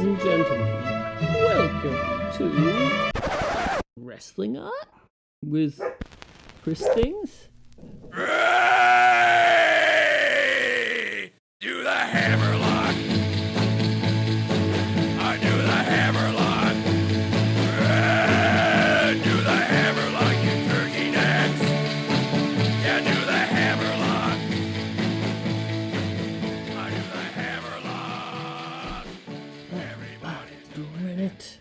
Ladies and gentlemen, welcome to Wrestling Art with Chris Things. Ray! Do the hammerlock! I do the hammerlock! Ray! Do the hammerlock, you turkey necks! Yeah, do the hammerlock! I do the hammerlock! Everybody's Doing it.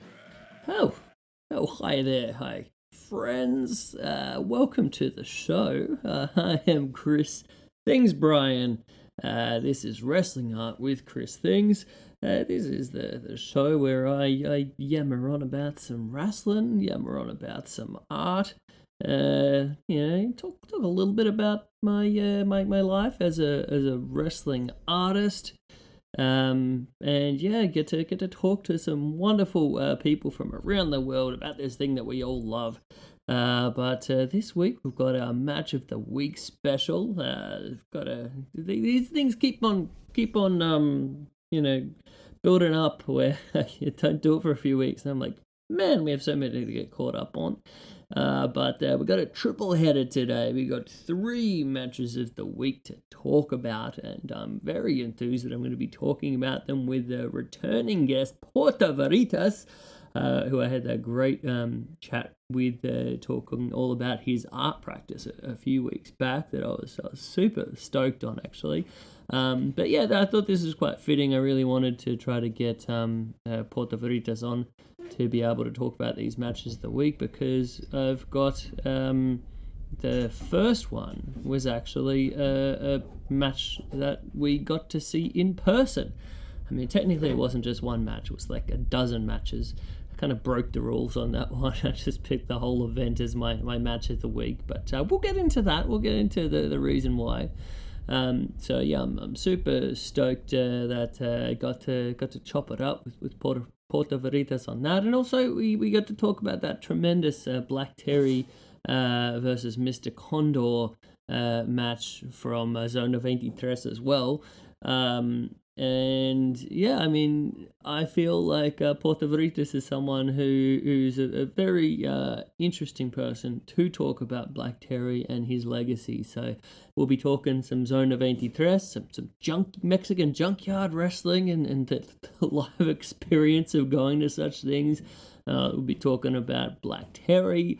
Oh, hi there, hi friends. Welcome to the show. I am Chris Things Brian. This is Wrestling Art with Chris Things. This is the show where I yammer on about some wrestling, yammer on about some art. Talk a little bit about my life as a wrestling artist. Get to talk to some wonderful people from around the world about this thing that we all love. But this week we've got our match of the week special. These things keep on building up where you don't do it for a few weeks, and I'm like, man, we have so many to get caught up on. But we got a triple header today. We got 3 matches of the week to talk about, and I'm very enthused that I'm going to be talking about them with a returning guest, Portaveritas, who I had that great chat with, talking all about his art practice a few weeks back that I was super stoked on, actually. I thought this was quite fitting. I really wanted to try to get Portaveritas on to be able to talk about these matches of the week, because I've got the first one was actually a match that we got to see in person. I mean, technically it wasn't just one match, it was like a dozen matches. I kind of broke the rules on that one. I just picked the whole event as my match of the week, but we'll get into that. We'll get into the reason why. I'm super stoked that I got to chop it up with Portaveritas on that, and also we got to talk about that tremendous Black Terry versus Mr. Condor match from Zona 23 as well. I feel like Portaveritas is someone who's a very interesting person to talk about Black Terry and his legacy. So we'll be talking some Zona 23, some Mexican Junkyard wrestling and the live experience of going to such things. We'll be talking about Black Terry,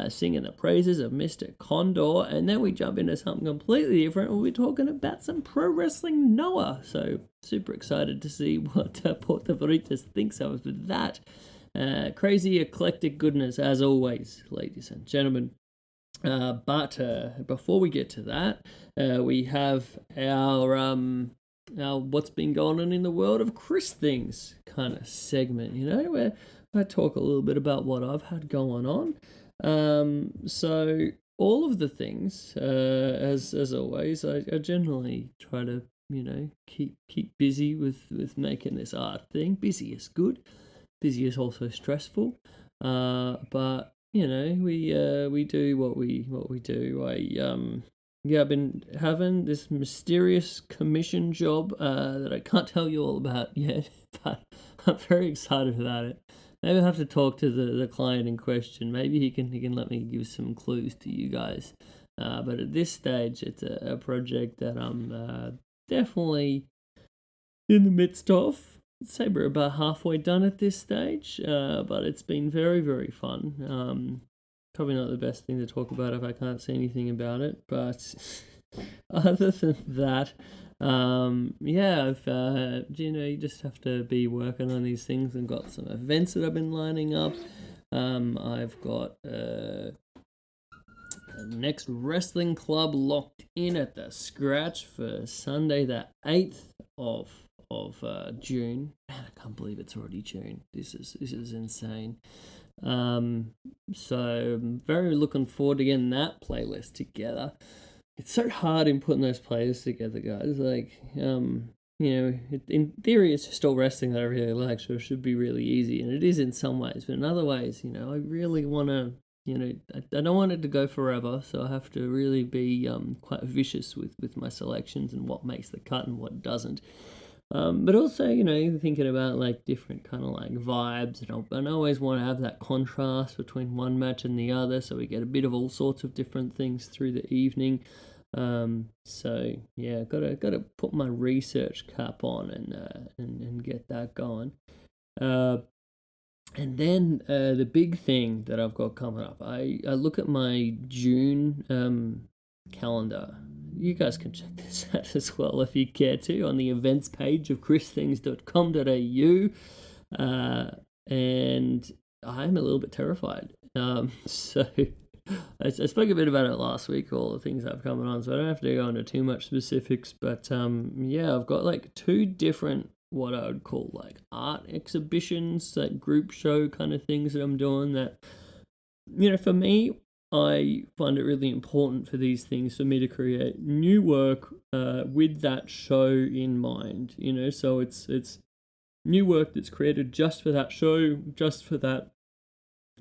singing the praises of Mr. Condor, and then we jump into something completely different. We'll be talking about some pro wrestling Noah. So super excited to see what Portaveritas thinks of that. Crazy eclectic goodness as always, ladies and gentlemen. But before we get to that, we have our what's been going on in the world of Chris Things kind of segment, where I talk a little bit about what I've had going on. So all of the things, as always, I generally try to, keep busy with making this art thing. Busy is good. Busy is also stressful. But we do what we do. I've been having this mysterious commission job that I can't tell you all about yet, but I'm very excited about it. Maybe I'll have to talk to the client in question. Maybe he can let me give some clues to you guys. But at this stage, it's a project that I'm definitely in the midst of. I'd say we're about halfway done at this stage, but it's been very, very fun. Probably not the best thing to talk about if I can't say anything about it, but other than that, you just have to be working on these things, and got some events that I've been lining up. I've got the next wrestling club locked in at the Scratch for Sunday the 8th of June. Man, I can't believe it's already June. This is insane. So I'm very looking forward to getting that playlist together. It's so hard in putting those playlists together, guys. Like, in theory, it's just all wrestling that I really like, so it should be really easy, and it is in some ways. But in other ways, I really want to, I don't want it to go forever, so I have to really be quite vicious with my selections and what makes the cut and what doesn't. But also, thinking about like different kind of like vibes, and I always want to have that contrast between one match and the other, so we get a bit of all sorts of different things through the evening. So yeah, gotta put my research cap on and get that going. And then the big thing that I've got coming up, I look at my June calendar. You guys can check this out as well if you care to on the events page of christhings.com.au. And I'm a little bit terrified. So I spoke a bit about it last week, all the things that have coming on, so I don't have to go into too much specifics. But yeah, I've got like 2 different what I would call like art exhibitions, like group show kind of things that I'm doing that, for me, I find it really important for these things for me to create new work with that show in mind, so it's new work that's created just for that show, just for that,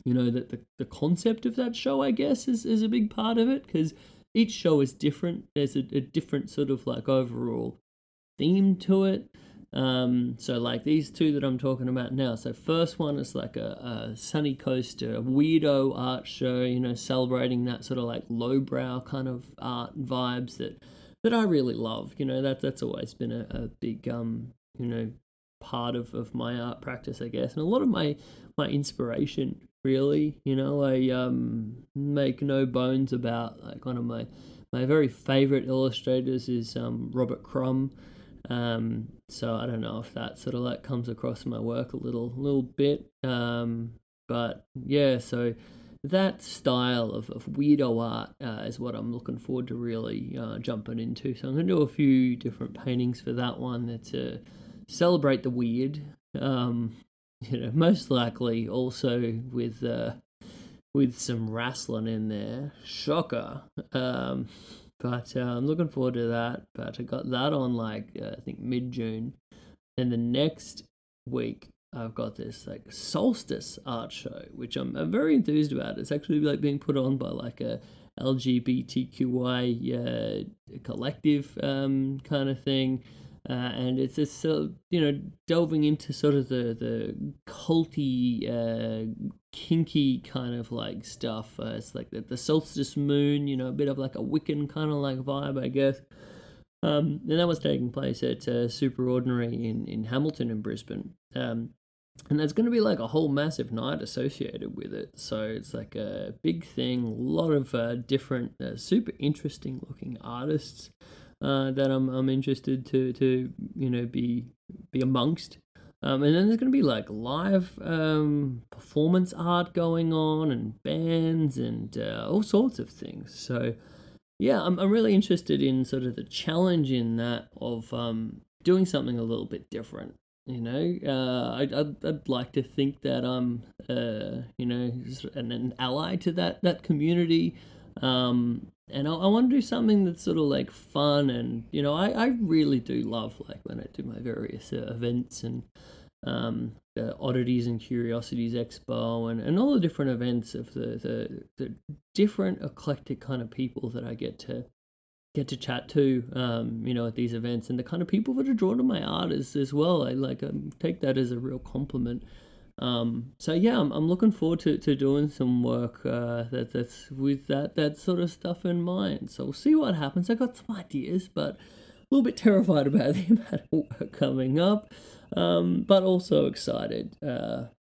that the concept of that show, I guess, is a big part of it, because each show is different. There's a different sort of like overall theme to it. So like these 2 that I'm talking about now. So first one is like a Sunny Coast weirdo art show, celebrating that sort of like lowbrow kind of art vibes that I really love. That's always been a big part of my art practice, I guess, and a lot of my inspiration, really. I make no bones about like one of my very favorite illustrators is Robert Crumb. So I don't know if that sort of like comes across my work a little bit. But yeah, so that style of weirdo art is what I'm looking forward to really jumping into. So I'm going to do a few different paintings for that one that celebrate the weird. Most likely also with some wrestling in there. Shocker. But I'm looking forward to that. But I got that on like I think mid-June. And the next week I've got this like solstice art show, which I'm very enthused about. It's actually like being put on by like a LGBTQI collective kind of thing. And it's just delving into sort of the culty, kinky kind of like stuff. It's like the solstice moon, a bit of like a Wiccan kind of like vibe, I guess. And that was taking place at Super Ordinary in Hamilton in Brisbane. And there's going to be like a whole massive night associated with it. So it's like a big thing, a lot of different, super interesting looking artists that I'm interested to be amongst. And then there's going to be like live performance art going on and bands and all sorts of things. So yeah, I'm really interested in sort of the challenge in that of doing something a little bit different. I'd like to think that I'm an ally to that community. And I want to do something that's sort of like fun, and I really do love like when I do my various events and the Oddities and Curiosities Expo and all the different events of the different eclectic kind of people that I get to chat to at these events, and the kind of people that are drawn to my art as well. I take that as a real compliment. So yeah, I'm looking forward to doing some work that's with that sort of stuff in mind. So we'll see what happens. I got some ideas, but a little bit terrified about the amount of work coming up, but also excited.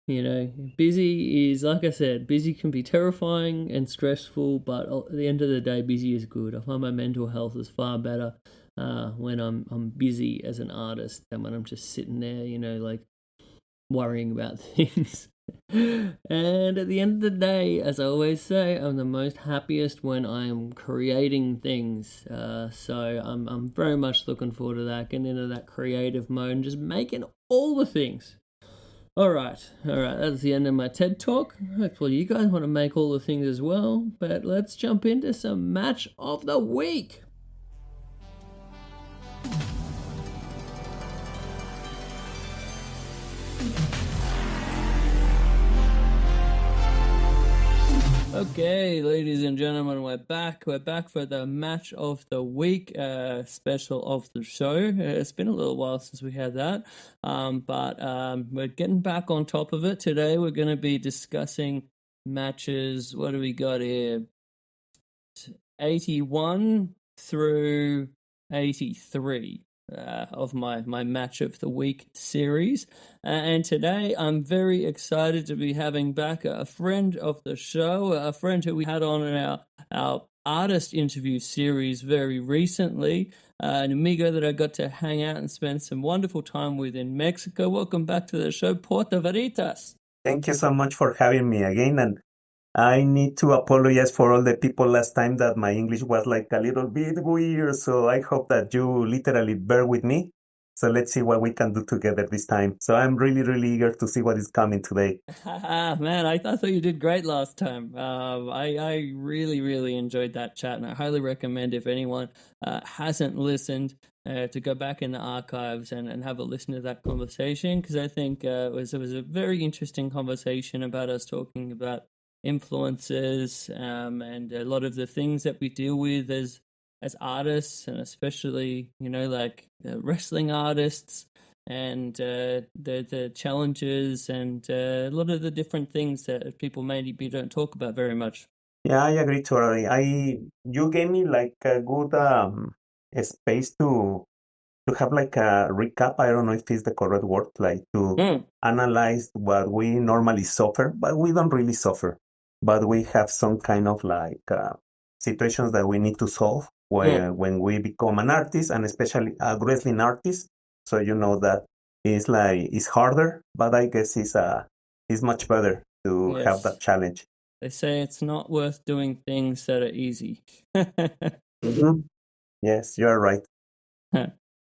Busy is, like I said, busy can be terrifying and stressful, but at the end of the day, busy is good. I find my mental health is far better when I'm busy as an artist than when I'm just sitting there, like worrying about things. And at the end of the day, as I always say, I'm the most happiest when I am creating things. So I'm very much looking forward to that, getting into that creative mode and just making all the things. All right, that's the end of my TED Talk. Hopefully you guys want to make all the things as well, but let's jump into some match of the week. Okay, ladies and gentlemen, we're back. We're back for the match of the week, special of the show. It's been a little while since we had that, but we're getting back on top of it. Today we're going to be discussing matches. What do we got here? 81 through 83 of my match of the week series. And today I'm very excited to be having back a friend of the show, a friend who we had on in our artist interview series very recently, an amigo that I got to hang out and spend some wonderful time with in Mexico. Welcome back to the show, Portaveritas. Thank you so much for having me again. And I need to apologize for all the people last time that my English was like a little bit weird. So I hope that you literally bear with me. So let's see what we can do together this time. So I'm really, really eager to see what is coming today. Man, I thought you did great last time. I really, really enjoyed that chat, and I highly recommend if anyone hasn't listened to go back in the archives and have a listen to that conversation, because I think it was a very interesting conversation about us talking about influences and a lot of the things that we deal with as artists, and especially like wrestling artists, and the challenges and a lot of the different things that people maybe don't talk about very much. Yeah, I agree totally. You gave me like a good space to have like a recap. I don't know if it's the correct word, like to analyze what we normally suffer, but we don't really suffer. But we have some kind of like situations that we need to solve when we become an artist, and especially a wrestling artist. So you know that it's harder, but I guess it's much better to have that challenge. They say it's not worth doing things that are easy. Mm-hmm. Yes, you're right.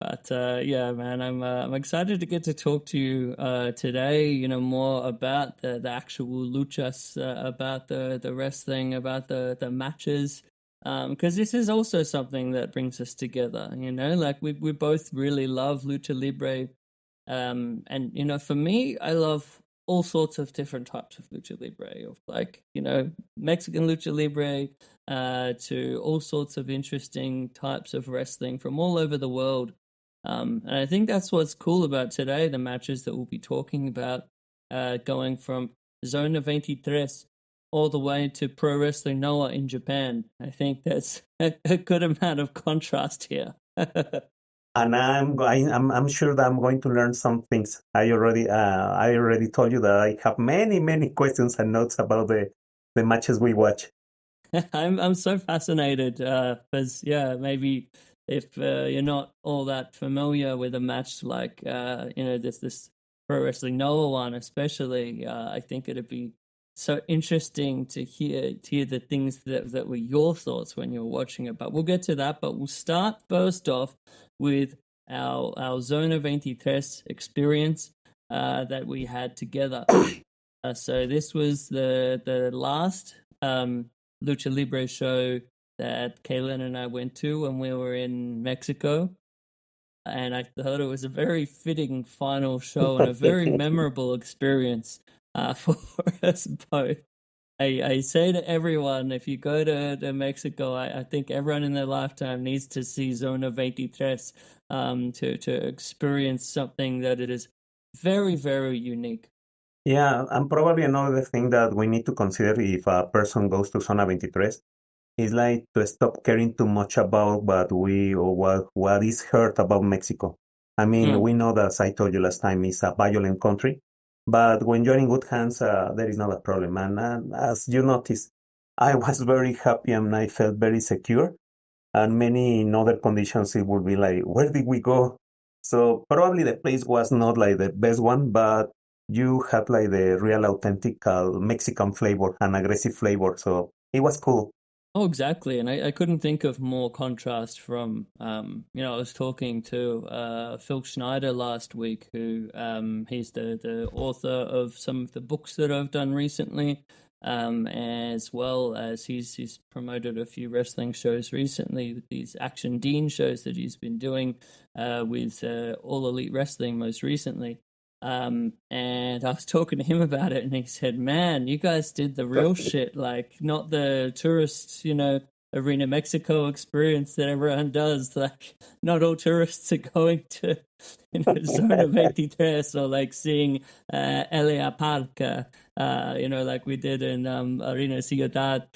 But yeah, man, I'm excited to get to talk to you today. More about the actual luchas, about the wrestling, about the matches, because this is also something that brings us together. Like we both really love lucha libre, and for me, I love all sorts of different types of lucha libre, of like Mexican lucha libre, to all sorts of interesting types of wrestling from all over the world. And I think that's what's cool about today, the matches that we'll be talking about, going from Zona 23 all the way to Pro Wrestling Noah in Japan. I think that's a good amount of contrast here. And I'm sure that I'm going to learn some things. I already told you that I have many questions and notes about the matches we watch. I'm so fascinated because maybe if you're not all that familiar with a match like this Pro Wrestling Noah one, especially, I think it'd be so interesting to hear the things that were your thoughts when you were watching it. But we'll get to that. But we'll start first off with our Zona 23 experience that we had together. So this was the last Lucha Libre show that Kaylin and I went to when we were in Mexico. And I thought it was a very fitting final show and a very memorable experience for us both. I say to everyone, if you go to Mexico, I think everyone in their lifetime needs to see Zona 23 to experience something that it is very, very unique. Yeah, and probably another thing that we need to consider if a person goes to Zona 23 is like to stop caring too much about what is heard about Mexico. I mean, we know that, as I told you last time, it's a violent country, but when you're in good hands, there is not a problem. And as you noticed, I was very happy and I felt very secure. And many in other conditions, it would be like, where did we go? So probably the place was not like the best one, but you had like the real authentic Mexican flavor and aggressive flavor. So it was cool. Oh, exactly. And I couldn't think of more contrast from, I was talking to Phil Schneider last week, who he's the author of some of the books that I've done recently, as well as he's promoted a few wrestling shows recently with these Action Dean shows that he's been doing with All Elite Wrestling most recently. And I was talking to him about it, and he said, "Man, you guys did the real shit, like not the tourists, Arena Mexico experience that everyone does. Like, not all tourists are going to, Zona 23 or like seeing Elia Park, like we did in Arena Ciudad."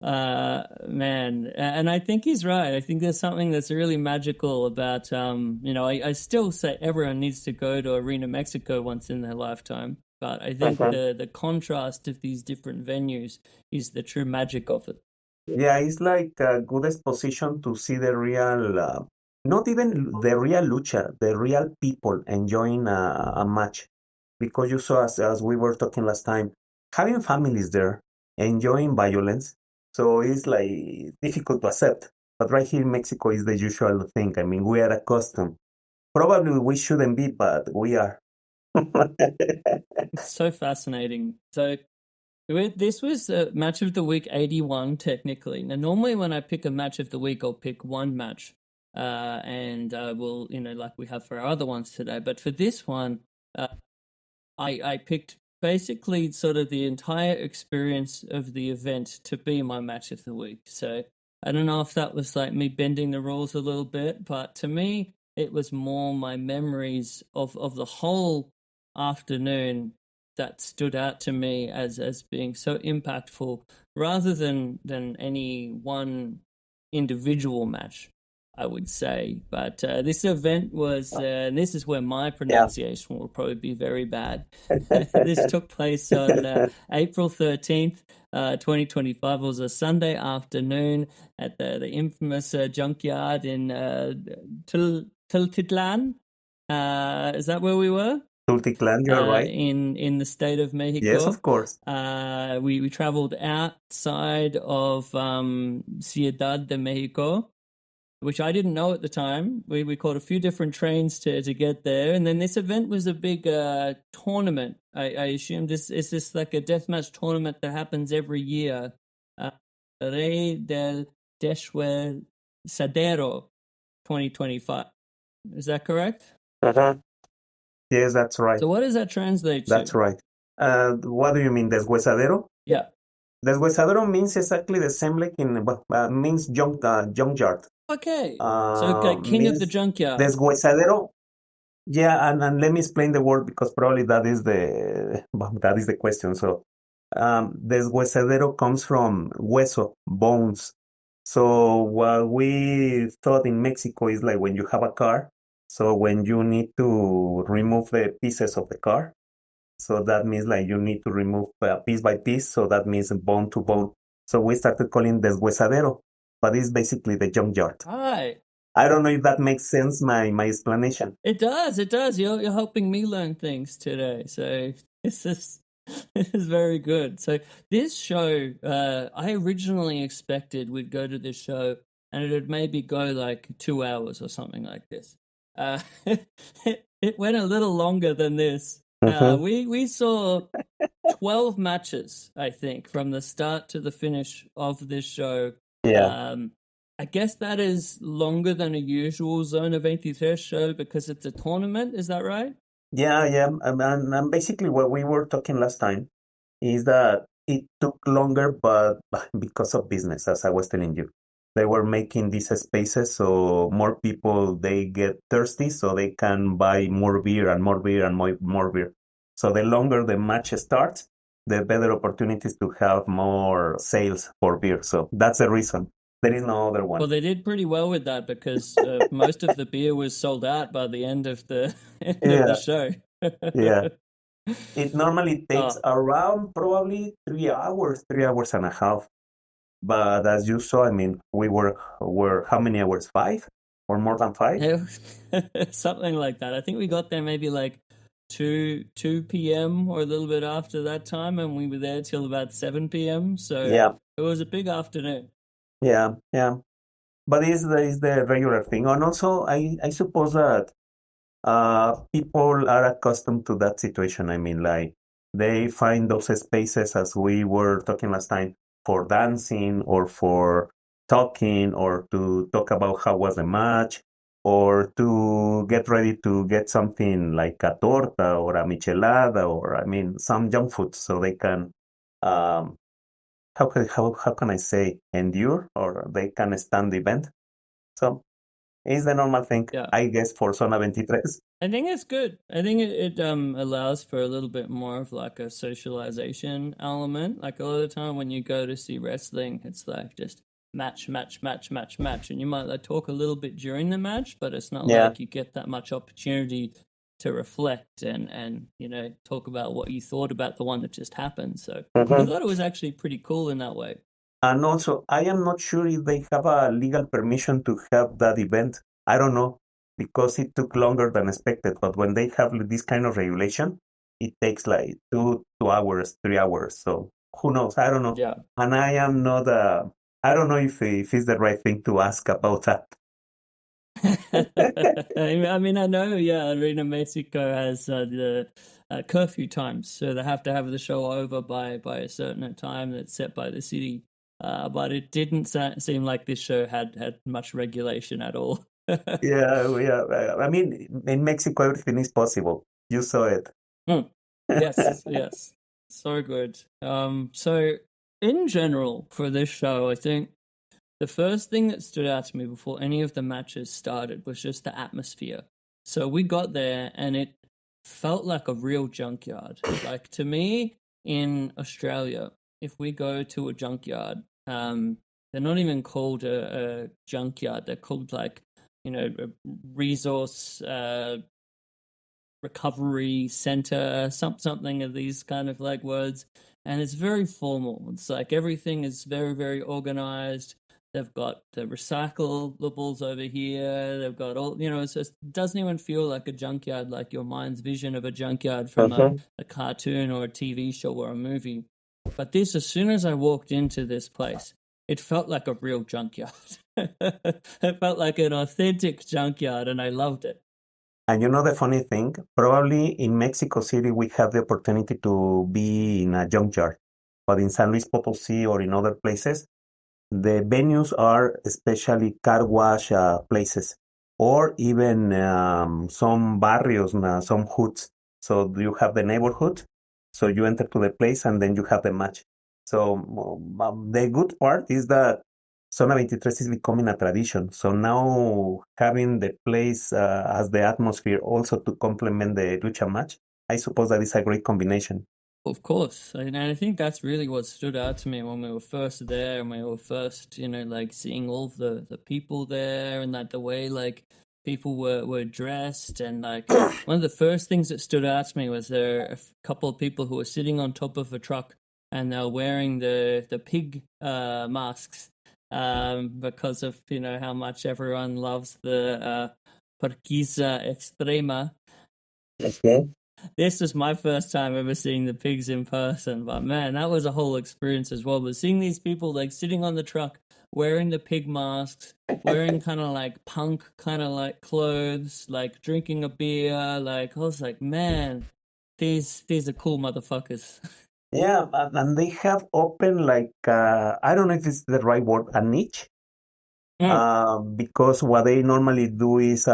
Man, and I think he's right. I think there's something that's really magical about, I still say everyone needs to go to Arena Mexico once in their lifetime. But I think the contrast of these different venues is the true magic of it. Yeah, it's like a good exposition to see the real, not even the real lucha, the real people enjoying a match. Because you saw, as we were talking last time, having families there, enjoying violence, so it's like difficult to accept. But right here in Mexico is the usual thing. I mean, we are accustomed. Probably we shouldn't be, but we are. It's so fascinating. So this was match of the week 81, technically. Now, normally when I pick a match of the week, I'll pick one match, and we'll, like we have for our other ones today. But for this one, I picked basically sort of the entire experience of the event to be my match of the week. So I don't know if that was like me bending the rules a little bit, but to me, it was more my memories of the whole afternoon that stood out to me as being so impactful, rather than any one individual match, I would say. But this event was, and this is where my pronunciation will probably be very bad. This took place on April 13th, 2025. It was a Sunday afternoon at the infamous Junkyard in Tultitlan. Is that where we were? Tultitlan, you're right. In the state of Mexico. Yes, of course. We traveled outside of Ciudad de Mexico, which I didn't know at the time. We caught a few different trains to get there. And then this event was a big tournament. I assume this is like a deathmatch tournament that happens every year. Rey Del Deshuesadero 2025. Is that correct? Yes, that's right. So what does that translate to? That's right. What do you mean, deshuesadero? Yeah. Deshuesadero means exactly the same like means junkyard. Okay. So king of the junkyard. Deshuesadero. Yeah, and let me explain the word, because probably that is the question. So deshuesadero comes from hueso, bones. So what we thought in Mexico is like when you have a car, so when you need to remove the pieces of the car, so that means like you need to remove piece by piece, so that means bone to bone. So we started calling deshuesadero, but it's basically the junkyard. Right. I don't know if that makes sense, my explanation. It does. You're helping me learn things today. So this is very good. So this show, I originally expected we'd go to this show and it'd maybe go like 2 hours or something like this. It went a little longer than this. We saw 12 matches, I think, from the start to the finish of this show. Yeah. I guess that is longer than a usual Zona 23 show because it's a tournament. Is that right? Yeah. And basically what we were talking last time is that it took longer, but because of business, as I was telling you. They were making these spaces so more people, they get thirsty, so they can buy more beer and more beer and more beer. So the longer the match starts, the better opportunities to have more sales for beer. So that's the reason. There is no other one. Well, they did pretty well with that because most of the beer was sold out by the end of the of the show. Yeah. It normally takes around probably 3 hours and a half. But as you saw, I mean, we were how many hours? 5 or more than 5? Something like that. I think we got there maybe like 2 p.m. or a little bit after that time, and we were there till about 7 p.m. So it was a big afternoon. Yeah. But it's the regular thing. And also, I suppose that people are accustomed to that situation. I mean, like, they find those spaces, as we were talking last time, for dancing or for talking or to talk about how was the match. or to get ready to get something like a torta or a michelada, or I mean some junk food, so they can um, how can I say, endure, or they can stand the event. So it's the normal thing, Yeah. I guess, for Zona 23. I think it's good. I think it allows for a little bit more of like a socialization element. Like a lot of the time when you go to see wrestling, it's like just match, match, match, match, match, and you might like talk a little bit during the match, but it's not Yeah. like you get that much opportunity to reflect and you know talk about what you thought about the one that just happened. So I Mhm. thought it was actually pretty cool in that way. And also, I am not sure if they have a legal permission to have that event. I don't know, because it took longer than expected. But when they have this kind of regulation, it takes like 2 hours, 3 hours. So who knows? I don't know. Yeah. And I am not. I don't know if it's the right thing to ask about that. I mean, I know, yeah, Arena Mexico has the curfew times, so they have to have the show over by a certain time that's set by the city. But it didn't seem like this show had much regulation at all. Yeah, yeah. I mean, in Mexico, everything is possible. You saw it. Mm. Yes, yes, so good. So in general for this show, I think the first thing that stood out to me before any of the matches started was just the atmosphere. So we got there and it felt like a real junkyard. Like to me in Australia, if we go to a junkyard, they're not even called a junkyard. They're called like, you know, a resource recovery center, something of these kind of like words. And it's very formal. It's like everything is very, very organized. They've got the recyclables over here. They've got all, you know, it doesn't even feel like a junkyard, like your mind's vision of a junkyard from a cartoon or a TV show or a movie. But this, as soon as I walked into this place, it felt like a real junkyard. It felt like an authentic junkyard, and I loved it. And you know the funny thing? Probably in Mexico City we have the opportunity to be in a junkyard, but in San Luis Potosí or in other places, the venues are especially car wash places, or even some barrios, some hoods. So you have the neighborhood, so you enter to the place and then you have the match. So the good part is that Zona 23 is becoming a tradition. So now having the place as the atmosphere also to complement the lucha match, I suppose that is a great combination. Of course, and I think that's really what stood out to me when we were first there, and we were first, you know, like seeing all the people there, and like the way like people were dressed, and like one of the first things that stood out to me was there a couple of people who were sitting on top of a truck, and they were wearing the pig masks, because of you know how much everyone loves the Porquiza Extrema. Okay. This was my first time ever seeing the pigs in person, but man, that was a whole experience as well. But seeing these people like sitting on the truck, wearing the pig masks, wearing kind of like punk kind of like clothes, like drinking a beer, like I was like, man, these are cool motherfuckers. Yeah, and they have open like I don't know if it's the right word, a niche. Mm, Because what they normally do is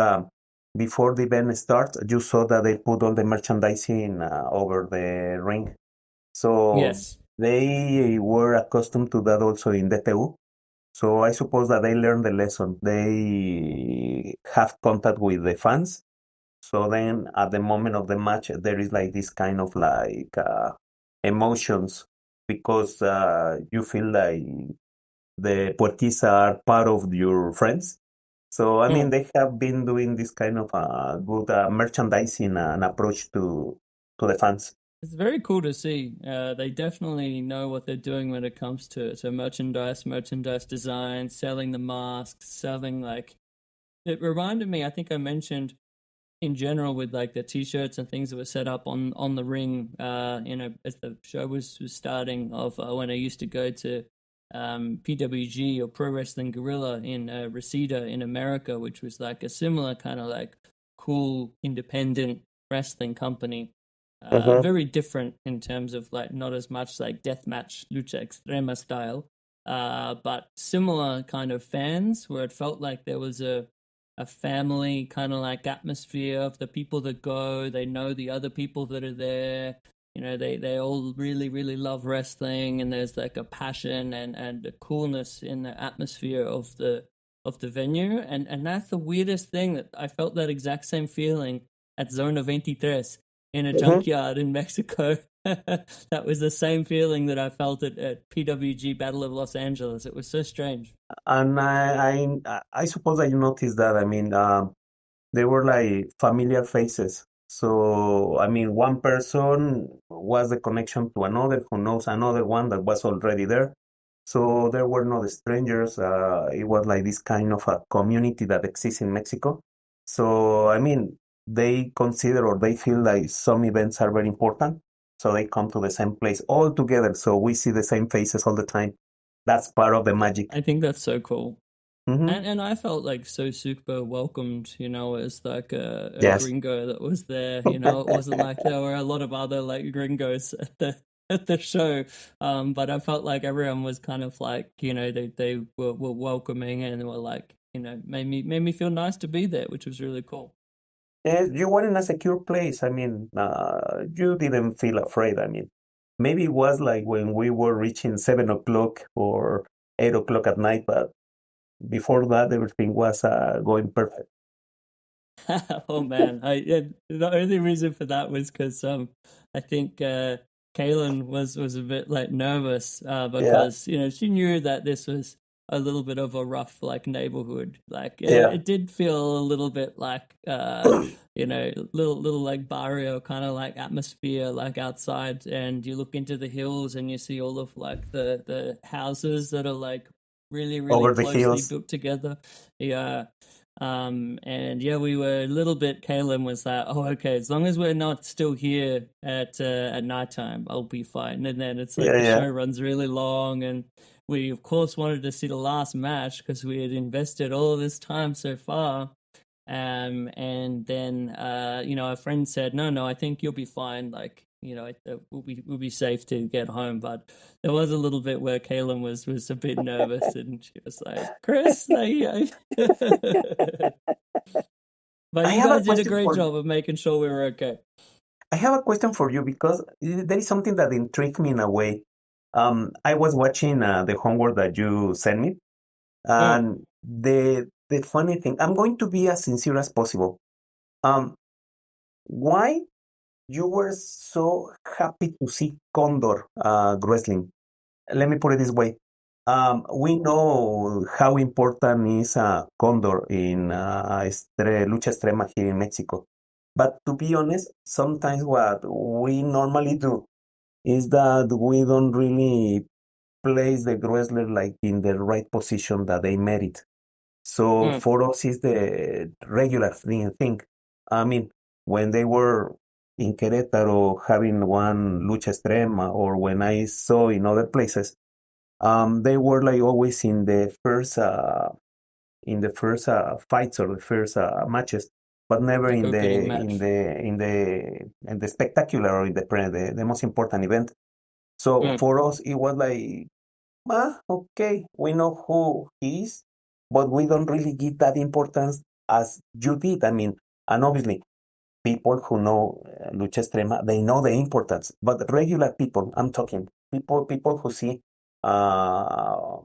before the event starts, you saw that they put all the merchandising over the ring. So yes. they were accustomed to that also in DTU. So I suppose that they learned the lesson. They have contact with the fans. So then at the moment of the match, there is like this kind of like emotions, because you feel like the Porquis are part of your friends. So I mean, Mm. they have been doing this kind of good merchandising and approach to the fans. It's very cool to see. They definitely know what they're doing when it comes to merchandise design, selling the masks, selling like. It reminded me. I think I mentioned in general with like the t-shirts and things that were set up on the ring. You know, as the show was starting, of when I used to go to PWG or Pro Wrestling Guerrilla in Reseda in America, which was like a similar kind of like cool independent wrestling company. Mhm. Very different in terms of like not as much like deathmatch lucha extrema style, but similar kind of fans where it felt like there was a family kind of like atmosphere of the people that go. They know the other people that are there. You know, they all really, really love wrestling, and there's like a passion and a coolness in the atmosphere of the venue. And that's the weirdest thing, that I felt that exact same feeling at Zona 23 in a junkyard in Mexico. That was the same feeling that I felt at PWG Battle of Los Angeles. It was so strange. And I suppose that you noticed that. I mean, they were like familiar faces. So, I mean, one person was the connection to another who knows another one that was already there. So there were no strangers. It was like this kind of a community that exists in Mexico. So, I mean, they consider or they feel like some events are very important. So they come to the same place all together. So we see the same faces all the time. That's part of the magic. I think that's so cool. Mm-hmm. And I felt like so super welcomed, you know, as like a Yes. gringo that was there. You know, it wasn't like there were a lot of other like gringos at the show. But I felt like everyone was kind of like, you know, they were welcoming and were like, you know, made me feel nice to be there, which was really cool. You were in a secure place. I mean, you didn't feel afraid. I mean, maybe it was like when we were reaching 7 o'clock or 8 o'clock at night, but before that, everything was going perfect. Oh man, the only reason for that was because I think Kaylin was a bit like nervous Yeah. because you know she knew that this was a little bit of a rough like neighborhood. Like Yeah. it did feel a little bit like you know little like barrio kind of like atmosphere like outside, and you look into the hills and you see all of like the houses that are like really Over the closely hills. built together. Yeah. And yeah, we were a little bit. Kaylin was like, "Oh, okay, as long as we're not still here at nighttime, I'll be fine." And then it's like Yeah, the yeah. show runs really long, and we of course wanted to see the last match because we had invested all of this time so far. And then you know, a friend said, "No, I think you'll be fine. Like, you know, we'll be safe to get home." But there was a little bit where Kaylin was a bit nervous, and she was like, "Chris, but I you have a guys did a question great for job of making sure we were okay." I have a question for you because there is something that intrigued me in a way. I was watching the homework that you sent me, Mm. and the funny thing, I'm going to be as sincere as possible. Um, why you were so happy to see Condor wrestling? Let me put it this way. We know how important is Condor in lucha extrema here in Mexico. But to be honest, sometimes what we normally do is that we don't really place the wrestler like in the right position that they merit. So Mm. for us, it's the regular thing. I mean, when they were in Querétaro having one lucha extrema, or when I saw in other places, they were like always in the first fights or the first matches, but never Like in the opening in match. the in the in the spectacular or in the most important event. So Mm. for us, it was like, okay, we know who he is, but we don't really give that importance as you did. I mean, and obviously, people who know lucha extrema, they know the importance. But regular people, I'm talking people who see uh,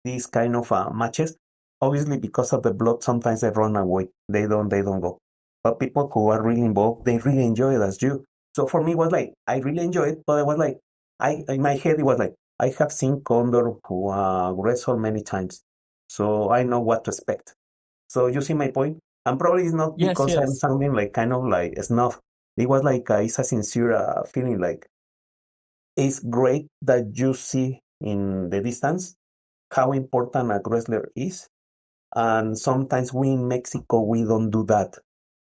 these kind of matches, obviously because of the blood, sometimes they run away. They don't go. But people who are really involved, they really enjoy it as you. So for me, it was like I really enjoy it, but I was like, I in my head it was like I have seen Condor who wrestle many times, so I know what to expect. So you see my point? And probably it's not Yes, because I'm yes. sounding like kind of like a snuff. It was like it's a sincere feeling like it's great that you see in the distance how important a wrestler is. And sometimes we in Mexico, we don't do that.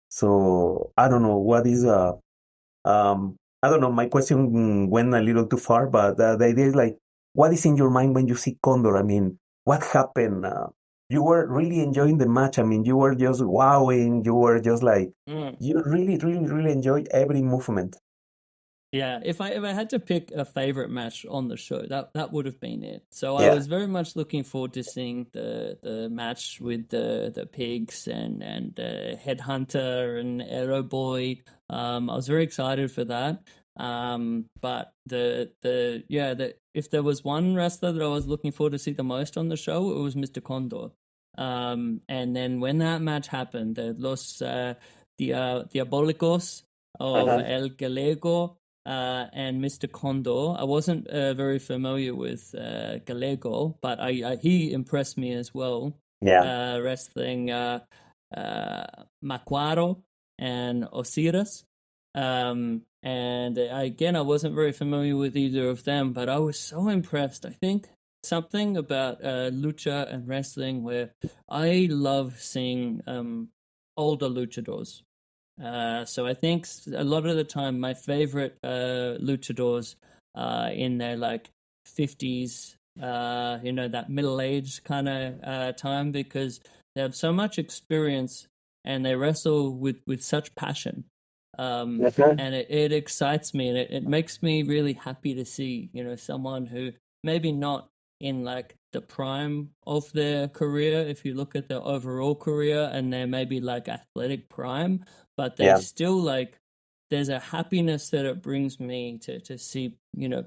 So I don't know what is I don't know. My question went a little too far, but the idea is like, what is in your mind when you see Condor? I mean, what happened? You were really enjoying the match. I mean, you were just wowing. You were just like, Mm. you really, really, really enjoyed every movement. Yeah, if I had to pick a favorite match on the show, that would have been it. So I Yeah. was very much looking forward to seeing the match with the pigs and Headhunter and Arrow Boy. I was very excited for that. But if there was one wrestler that I was looking forward to see the most on the show, it was Mr. Condor. And then when that match happened, Los Diabolicos of El Galego and Mr. Condor. I wasn't very familiar with Galego, but he impressed me as well. Yeah. Wrestling Macuaro and Osiris. And again, I wasn't very familiar with either of them, but I was so impressed. I think something about lucha and wrestling where I love seeing older luchadors. So I think a lot of the time my favorite luchadors are in their like 50s, that middle-aged kind of time, because they have so much experience and they wrestle with such passion. And it excites me, and it makes me really happy to see, someone who maybe not in like the prime of their career, if you look at their overall career, and they're maybe like athletic prime, but they Yeah. still like, there's a happiness that it brings me to see,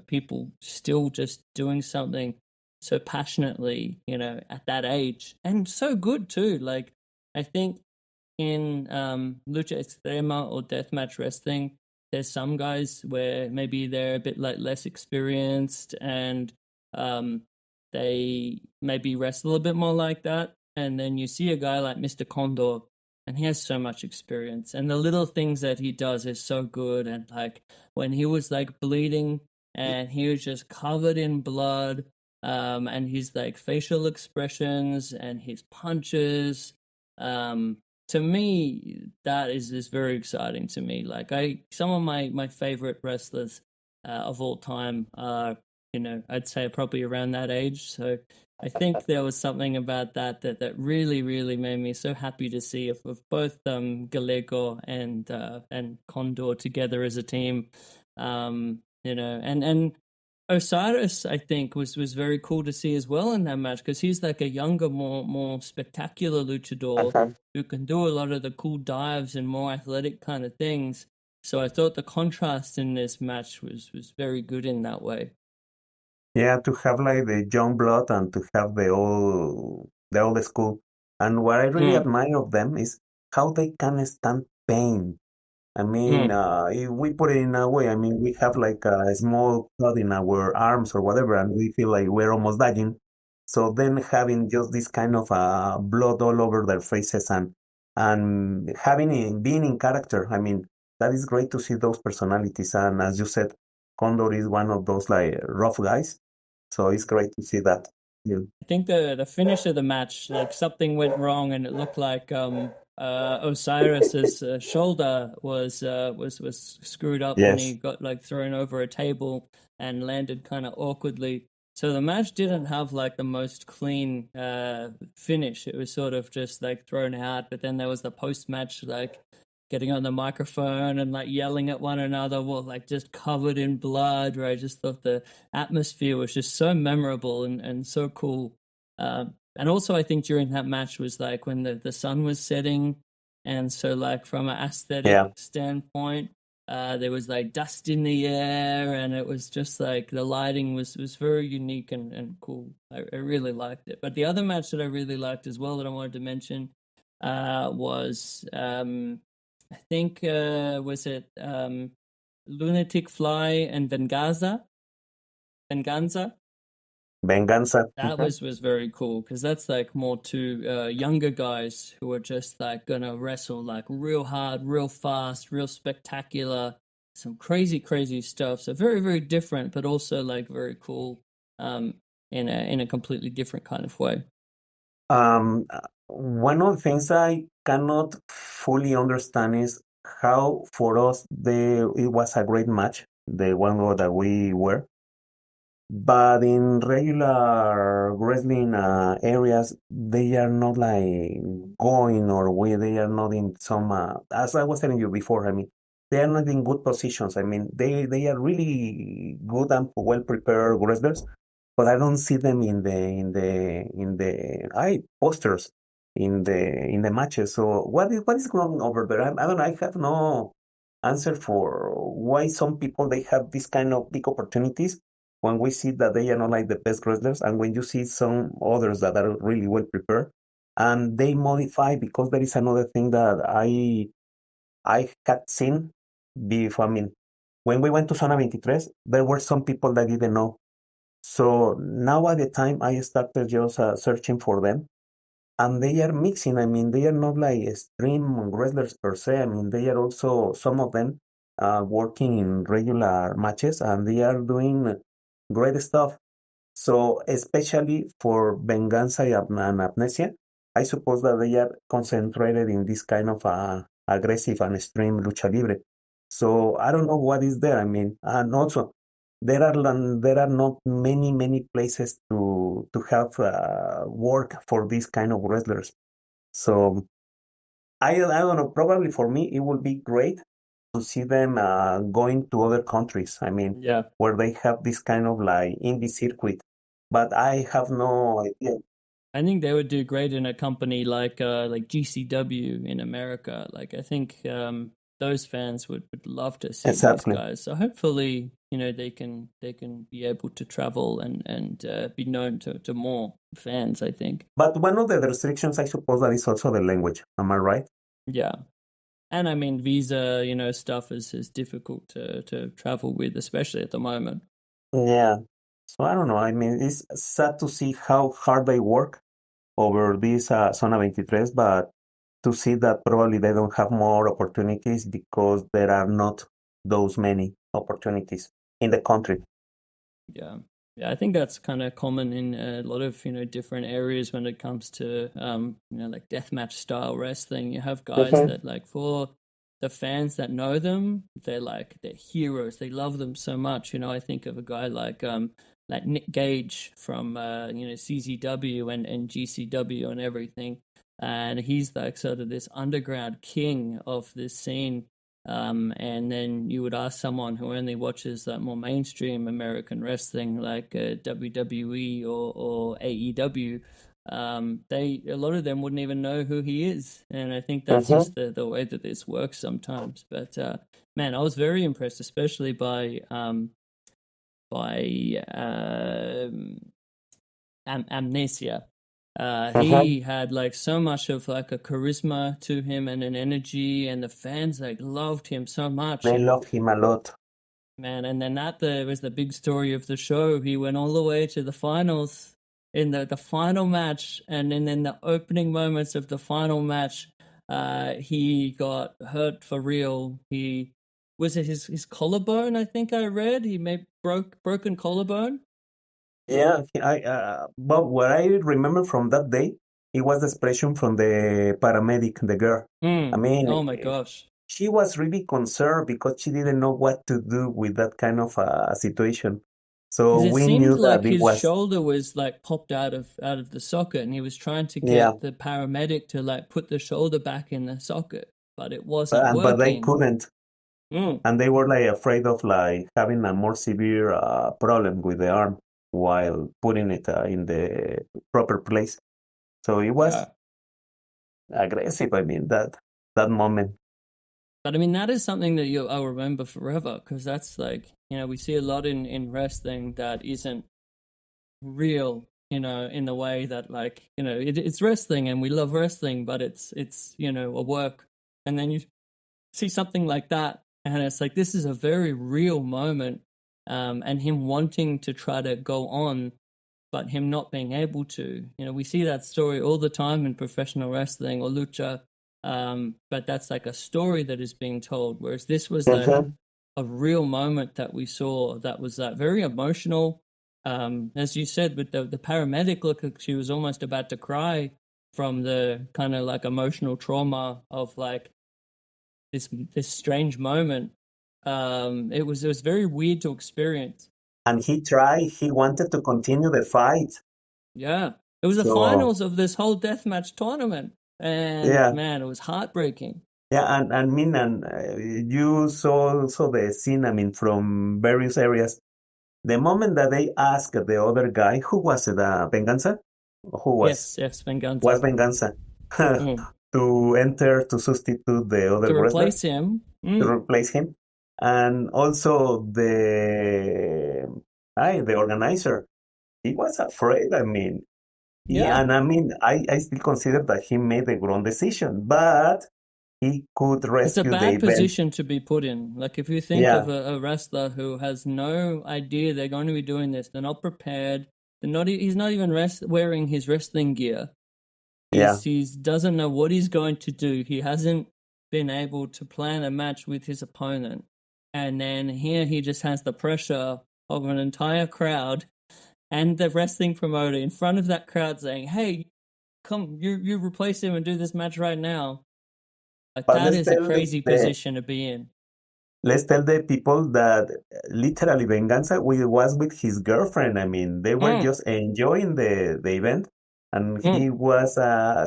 people still just doing something so passionately, at that age, and so good too. Like, I think in lucha extrema or deathmatch wrestling, there's some guys where maybe they're a bit like less experienced, and they maybe wrestle a bit more like that. And then you see a guy like Mr. Condor, and he has so much experience, and the little things that he does is so good. And like when he was like bleeding and he was just covered in blood, and his like facial expressions and his punches, to me, that is very exciting to me. Like some of my favorite wrestlers of all time are, I'd say probably around that age. So I think there was something about that really, really made me so happy to see of both Galego and Condor together as a team. And Osiris, I think, was very cool to see as well in that match, because he's like a younger, more spectacular luchador who can do a lot of the cool dives and more athletic kind of things. So I thought the contrast in this match was very good in that way. Yeah, to have like the young blood and to have the old school. And what I really admire of them is how they can stand pain. I mean, if we put it in a way, I mean, we have like a small cut in our arms or whatever, and we feel like we're almost dying. So then having just this kind of blood all over their faces and being in character, I mean, that is great to see those personalities. And as you said, Condor is one of those like rough guys. So it's great to see that. Yeah. I think the finish of the match, like something went wrong, and it looked like Osiris's shoulder was screwed up, and he Yes. got like thrown over a table and landed kind of awkwardly. So the match didn't have like the most clean finish. It was sort of just like thrown out, but then there was the post-match like getting on the microphone and like yelling at one another, well, like just covered in blood. Where I just thought the atmosphere was just so memorable and so cool. And also, I think during that match was like when the sun was setting, and so like from an aesthetic standpoint, there was like dust in the air, and it was just like the lighting was very unique and cool. I really liked it. But the other match that I really liked as well that I wanted to mention was I think was it Lunatic Fly and Venganza? Venganza. That was very cool, because that's like more two younger guys who are just like gonna wrestle like real hard, real fast, real spectacular, some crazy stuff. So very, very different, but also like very cool in a completely different kind of way. One of the things I cannot fully understand is how for us it was a great match, the one that we were. But in regular wrestling areas, they are not like going or they are not in some, as I was telling you before, I mean, they are not in good positions. I mean, they are really good and well prepared wrestlers, but I don't see them in the posters in the matches. So what is going over there? I don't know. I have no answer for why some people they have this kind of big opportunities when we see that they are not like the best wrestlers, and when you see some others that are really well prepared and they modify, because there is another thing that I had seen before. I mean, when we went to Zona 23, there were some people that didn't know. So now at the time, I started just searching for them, and they are mixing. I mean, they are not like extreme wrestlers per se. I mean, they are also, some of them, working in regular matches, and they are doing great stuff. So, especially for Venganza and Amnesia, I suppose that they are concentrated in this kind of aggressive and extreme lucha libre. So I don't know what is there. I mean, and also there are not many places to have work for these kind of wrestlers. So I don't know. Probably for me, it would be great to see them going to other countries. I mean, Yeah. where they have this kind of like indie circuit. But I have no idea. I think they would do great in a company like GCW in America. Like I think those fans would love to see these Exactly. guys. So hopefully, they can be able to travel and be known to more fans, I think. But one of the restrictions, I suppose, that is also the language. Am I right? Yeah. And I mean visa, stuff is difficult to travel with, especially at the moment. Yeah. So I don't know. I mean, it's sad to see how hard they work over this Zona 23, but to see that probably they don't have more opportunities because there are not those many opportunities in the country. Yeah. Yeah, I think that's kind of common in a lot of, different areas when it comes to, like deathmatch style wrestling. You have guys Mhm. that like for the fans that know them, they're heroes. They love them so much. I think of a guy like Nick Gage from, CZW and GCW and everything. And he's like sort of this underground king of this scene. And then you would ask someone who only watches that more mainstream American wrestling, like WWE or AEW, a lot of them wouldn't even know who he is, and I think that's Mhm. just the way that this works sometimes. But man, I was very impressed, especially by Amnesia. Mhm. He had like so much of like a charisma to him and an energy, and the fans like loved him so much. They And love him a lot. man, and then that was the big story of the show. He went all the way to the finals in the final match, and then in the opening moments of the final match, he got hurt for real. He was it his collarbone? I think I read he made broken collarbone. Yeah, but what I remember from that day, it was the expression from the paramedic, the girl. I mean, Oh my gosh. she was really concerned because she didn't know what to do with that kind of situation. So Because it we seemed knew that like it his was, shoulder was like popped out of the socket, and he was trying to yeah, get the paramedic to like put the shoulder back in the socket, but it wasn't but they working. couldn't, Mm, and they were like afraid of like having a more severe problem with the arm while putting it in the proper place. So it was yeah. aggressive. I mean that moment. But I mean, that is something that I'll remember forever, because that's like, we see a lot in wrestling that isn't real, in the way that like, it's wrestling and we love wrestling, but it's, a work. And then you see something like that, and it's like this is a very real moment, and him wanting to try to go on, but him not being able to. We see that story all the time in professional wrestling or lucha, but that's like a story that is being told. Whereas this was like Mhm. a real moment that we saw that was very emotional. As you said, with the paramedic, look, she was almost about to cry from the kind of like emotional trauma of like this strange moment. It was very weird to experience. And he wanted to continue the fight. Yeah, it was the So finals of this whole deathmatch tournament, and yeah, man, it was heartbreaking. Yeah, and I mean, and you saw also the scene, I mean, from various areas. The moment that they asked the other guy, who was it, Venganza? Who Yes, was Venganza. Venganza Mm. to enter to substitute the other To wrestler, replace him. to Mm. replace him, and also the organizer, he was afraid. I mean, Yeah. and I mean, I still consider that he made the wrong decision, but he could It's a rescue the bad event. position to be put in. Like if you think of Yeah, a wrestler who has no idea they're going to be doing this, they're not prepared. They're not. He's not even wearing his wrestling gear. yeah. He's doesn't know what he's going to do. He hasn't been able to plan a match with his opponent, and then here he just has the pressure of an entire crowd and the wrestling promoter in front of that crowd saying, "Hey, come, you replace him and do this match right now." Like But that is a crazy position to be in. let's tell the people that literally Venganza was with his girlfriend. I mean, they were Mm, just enjoying the event, and mm. he was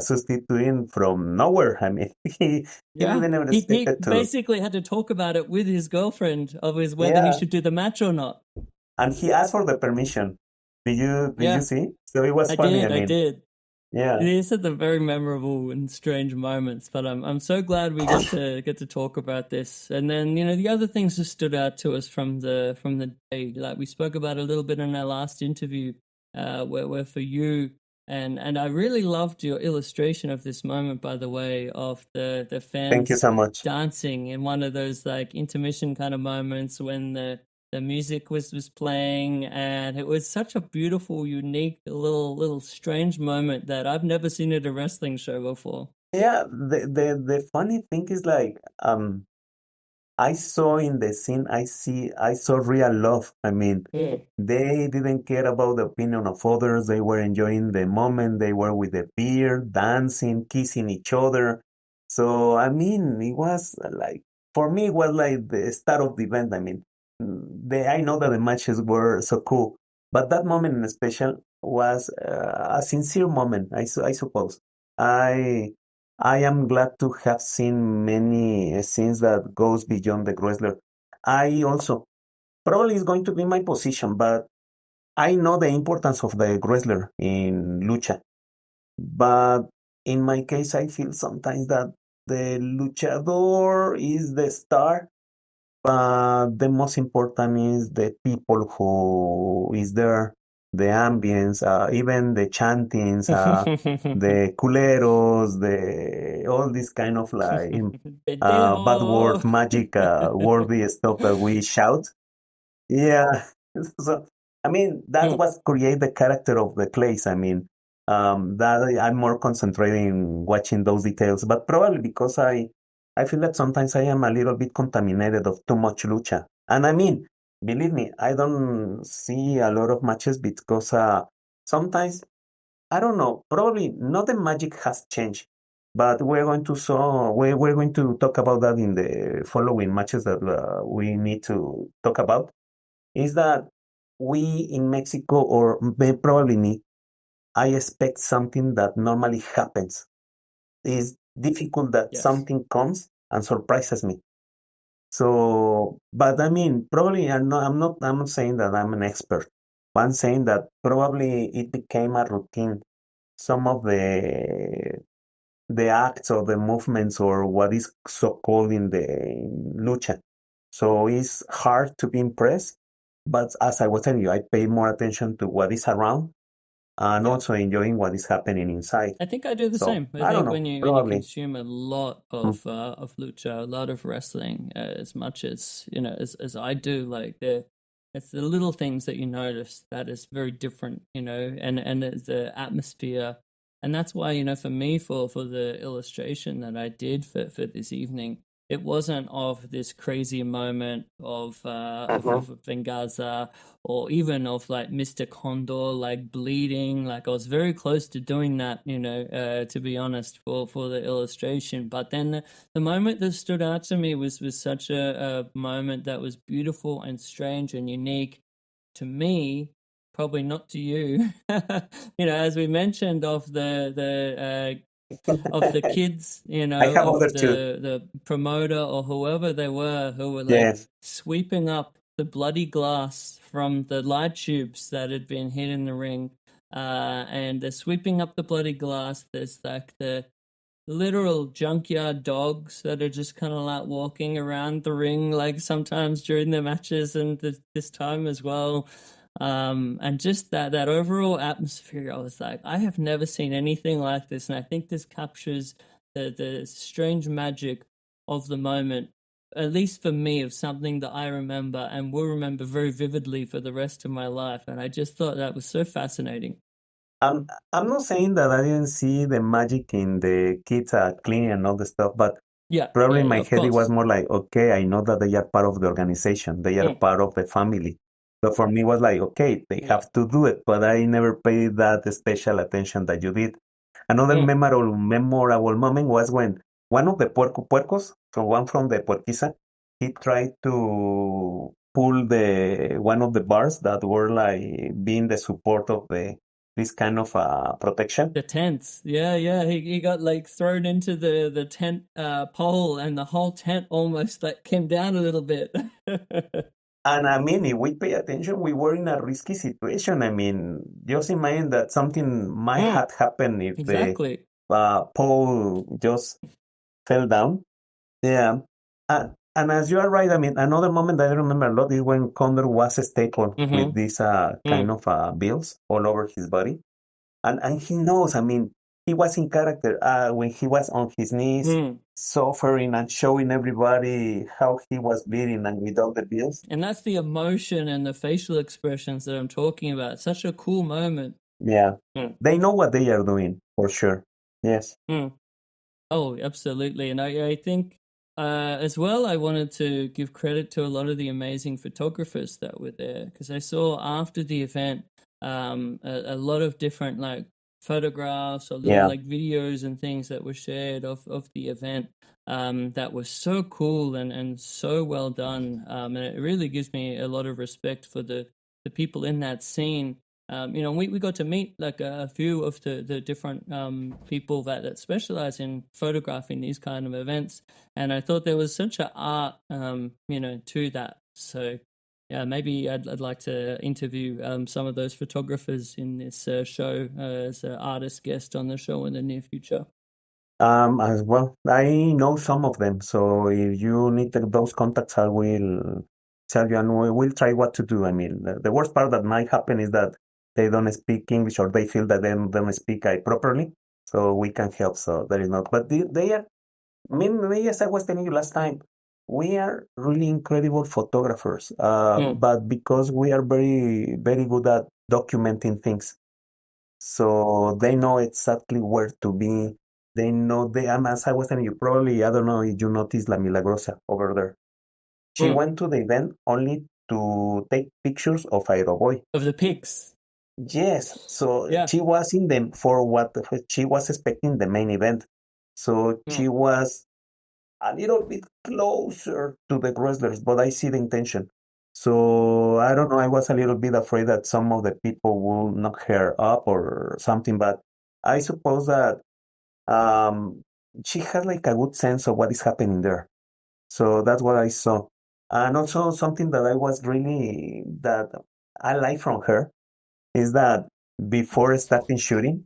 substituting from nowhere. I mean, he Yeah, didn't even he expect it to. basically had to talk about it with his girlfriend of his whether he Yeah, should do the match or not. and he asked for the permission. Did you Yeah, see? So it was I funny. I did, I mean, did. yeah. These are the very memorable and strange moments, but I'm so glad we get to talk about this. And then the other things that stood out to us from the day, like we spoke about a little bit in our last interview, where for you and I really loved your illustration of this moment, by the way, of the Thank you fans so much. dancing in one of those like intermission kind of moments when the music was playing, and it was such a beautiful, unique, little strange moment that I've never seen at a wrestling show before. Yeah, the funny thing is like I saw in the scene, I saw real love. I mean, Mm. they didn't care about the opinion of others. They were enjoying the moment. They were with the beer, dancing, kissing each other. So, I mean, it was like, for me, it was like the start of the event. I mean, I know that the matches were so cool, but that moment in special was a sincere moment, I suppose. I I am glad to have seen many scenes that goes beyond the wrestler. I also probably is going to be my position, but I know the importance of the wrestler in lucha. But in my case, I feel sometimes that the luchador is the star, but the most important is the people who is there, the ambience, even the chantings, the culeros, the all this kind of like bad Pendejo. word, magic, worthy stuff that we shout. Yeah. So, I mean, that's Mm, what create the character of the place. I mean, that I'm more concentrating in watching those details, but probably because I feel that sometimes I am a little bit contaminated of too much lucha. And I mean, believe me, I don't see a lot of matches because sometimes I don't know. Probably not the magic has changed, but we're going to talk about that in the following matches that we need to talk about is that we in Mexico or probably me, I expect something that normally happens. It's difficult that yes. something comes and surprises me. So, but I mean, probably I'm not saying that I'm an expert. I'm saying that probably it became a routine. Some of the acts or the movements or what is so called in lucha. So it's hard to be impressed. But as I was telling you, I pay more attention to what is around and Yeah. also enjoying what is happening inside. I think I do the So same. I I don't think know, when you probably. consume a lot Mm. of lucha, a lot of wrestling, as much as as I do, like it's the little things that you notice that is very different, and it's the atmosphere, and that's why for me for the illustration that I did for this evening, it wasn't of this crazy moment of Vengaza or even of like Mr. Condor like bleeding. Like I was very close to doing that, to be honest, for the illustration. But then the moment that stood out to me was such a moment that was beautiful and strange and unique to me. Probably not to you, as we mentioned of the of the kids, I have of other two. the promoter or whoever they were, who were like Yes. sweeping up the bloody glass from the light tubes that had been hit in the ring. And they're sweeping up the bloody glass. There's like the literal junkyard dogs that are just kind of like walking around the ring, like sometimes during the matches and this time as well. And just that overall atmosphere, I was like, I have never seen anything like this, and I think this captures the strange magic of the moment, at least for me, of something that I remember and will remember very vividly for the rest of my life. And I just thought that was so fascinating. I'm not saying that I didn't see the magic in the kids cleaning and all the stuff, but Yeah, probably yeah, in yeah, my of head it was course. more like, okay, I know that they are part of the organization, they are Mm, part of the family. So for me, it was like, okay, they yeah. have to do it, but I never paid that special attention that you did. Another Mm. memorable moment was when one of the puercos, from one from the puerquiza, he tried to pull the one of the bars that were like being the support of the this kind of protection. The tents. Yeah, yeah. He got like thrown into the tent pole, and the whole tent almost like came down a little bit. And I mean, if we pay attention, we were in a risky situation. I mean, just imagine that something might Mm, have happened if the exactly. pole just fell down. Yeah. And as you are right, I mean, another moment that I remember a lot is when Condor was stapled with Mm-hmm. these kind Mm, of bills all over his body. And he knows, I mean, he was in character when he was on his knees, mm. suffering and showing everybody how he was bleeding and with all the bills. And that's the emotion and the facial expressions that I'm talking about. Such a cool moment. Yeah. Mm, They know what they are doing, for sure. Yes. mm. Oh, absolutely. And I think as well, I wanted to give credit to a lot of the amazing photographers that were there, because I saw after the event a lot of different like photographs or little Yeah. like videos and things that were shared of the event that was so cool and so well done. And it really gives me a lot of respect for the people in that scene. We got to meet like a few of the different people that specialize in photographing these kind of events, and I thought there was such an art, to that. So, yeah, maybe I'd like to interview some of those photographers in this show as an artist guest on the show in the near future. As well, I know some of them. So if you need those contacts, I will tell you, and we will try what to do. I mean, the worst part that might happen is that they don't speak English or they feel that they don't speak properly. So we can help. So there is not. But they are, I mean, as I was telling you last time, we are really incredible photographers. Mm, But because we are very, very good at documenting things. So they know exactly where to be. They know as I was telling you, probably, I don't know if you noticed La Milagrosa over there. She mm. went to the event only to take pictures of Aeroboy. Of the pigs, Yes, so yeah. she was in them for what she was expecting the main event. So Mm, she was a little bit closer to the wrestlers, but I see the intention. So I don't know. I was a little bit afraid that some of the people will knock her up or something, but I suppose that um, she has like a good sense of what is happening there. So that's what I saw. And also something that I was really that I like from her is that before starting shooting,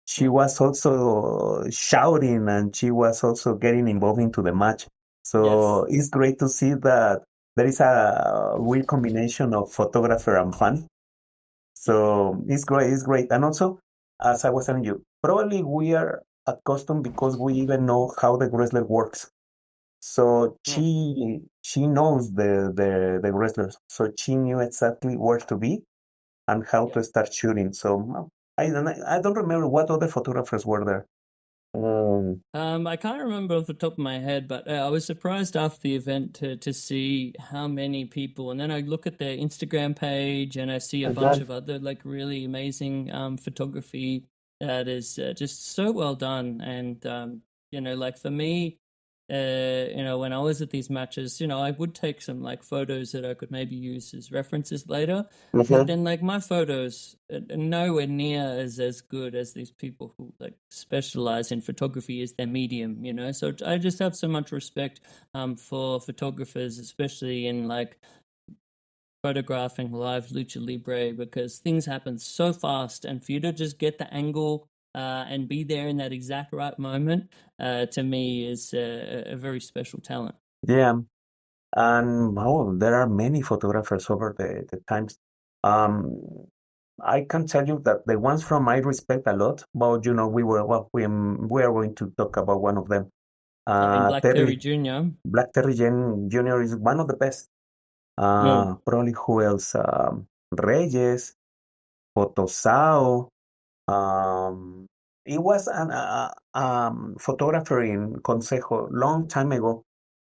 she mm. was also shouting and she was also getting involved into the match. So Yes. it's great to see that there is a weird combination of photographer and fan. So it's great, it's great. And also, as I was telling you, probably we are accustomed because we even know how the wrestler works. So Mm, she knows the wrestlers. So she knew exactly where to be and how yeah. to start shooting. So I don't remember what other photographers were there. I can't remember off the top of my head, but I was surprised after the event to see how many people. And then I look at their Instagram page and I see a bunch Exactly. of other like really amazing photography that is just so well done. And like for me. when I was at these matches, I would take some like photos that I could maybe use as references later. But then like my photos are nowhere near as good as these people who like specialize in photography as their medium, So I just have so much respect for photographers, especially in like photographing live lucha libre, because things happen so fast, and for you to just get the angle and be there in that exact right moment, to me is a very special talent. Yeah, and there are many photographers over the times. Um, I can tell you that the ones from I respect a lot, but we are going to talk about one of them. In Black Terry Jr. Black Terry Jr. is one of the best. Probably who else? Reyes, Potosao. Um, he was an photographer in Consejo long time ago.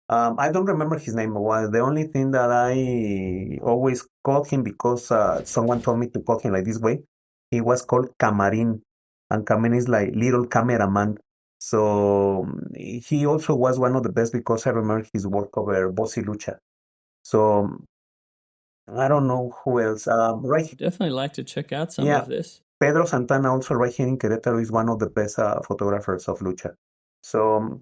I don't remember his name. Was the only thing that I always called him because someone told me to call him like this way. He was called Camarin, and Camarin is like little cameraman. So he also was one of the best because I remember his work over Bossy Lucha. So I don't know who else. Right, Definitely like to check out some yeah, of this. Pedro Santana also right here in Querétaro is one of the best photographers of lucha. So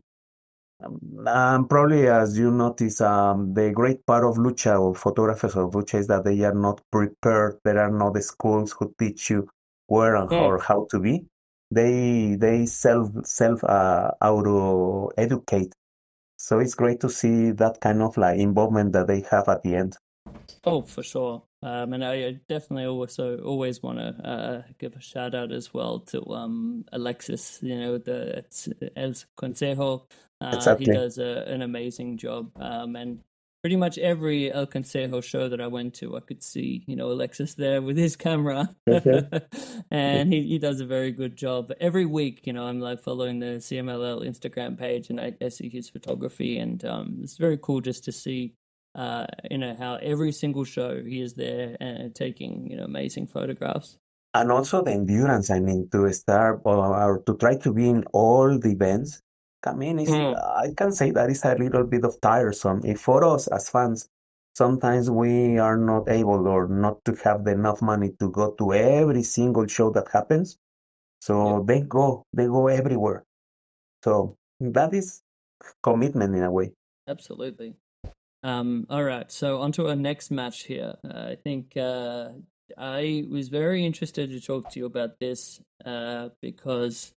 probably as you notice, the great part of lucha or photographers of lucha is that they are not prepared. There are no the schools who teach you where and or how to be. They self auto educate. So it's great to see that kind of like involvement that they have at the end. Oh, for sure. And I definitely also always want to give a shout out as well to Alexis. It's El Consejo. He Exactly. does an amazing job. And pretty much every El Consejo show that I went to, I could see Alexis there with his camera, and he does a very good job. Every week, I'm like following the CMLL Instagram page, and I see his photography, and it's very cool just to see. How every single show he is there and taking, amazing photographs. And also the endurance, I mean, to start or to try to be in all the events. I mean, I can say that it's a little bit of tiresome. If for us as fans, sometimes we are not able or not to have enough money to go to every single show that happens. So they go everywhere. So that is commitment in a way. Absolutely. All right, so on to our next match here. I think I was very interested to talk to you about this because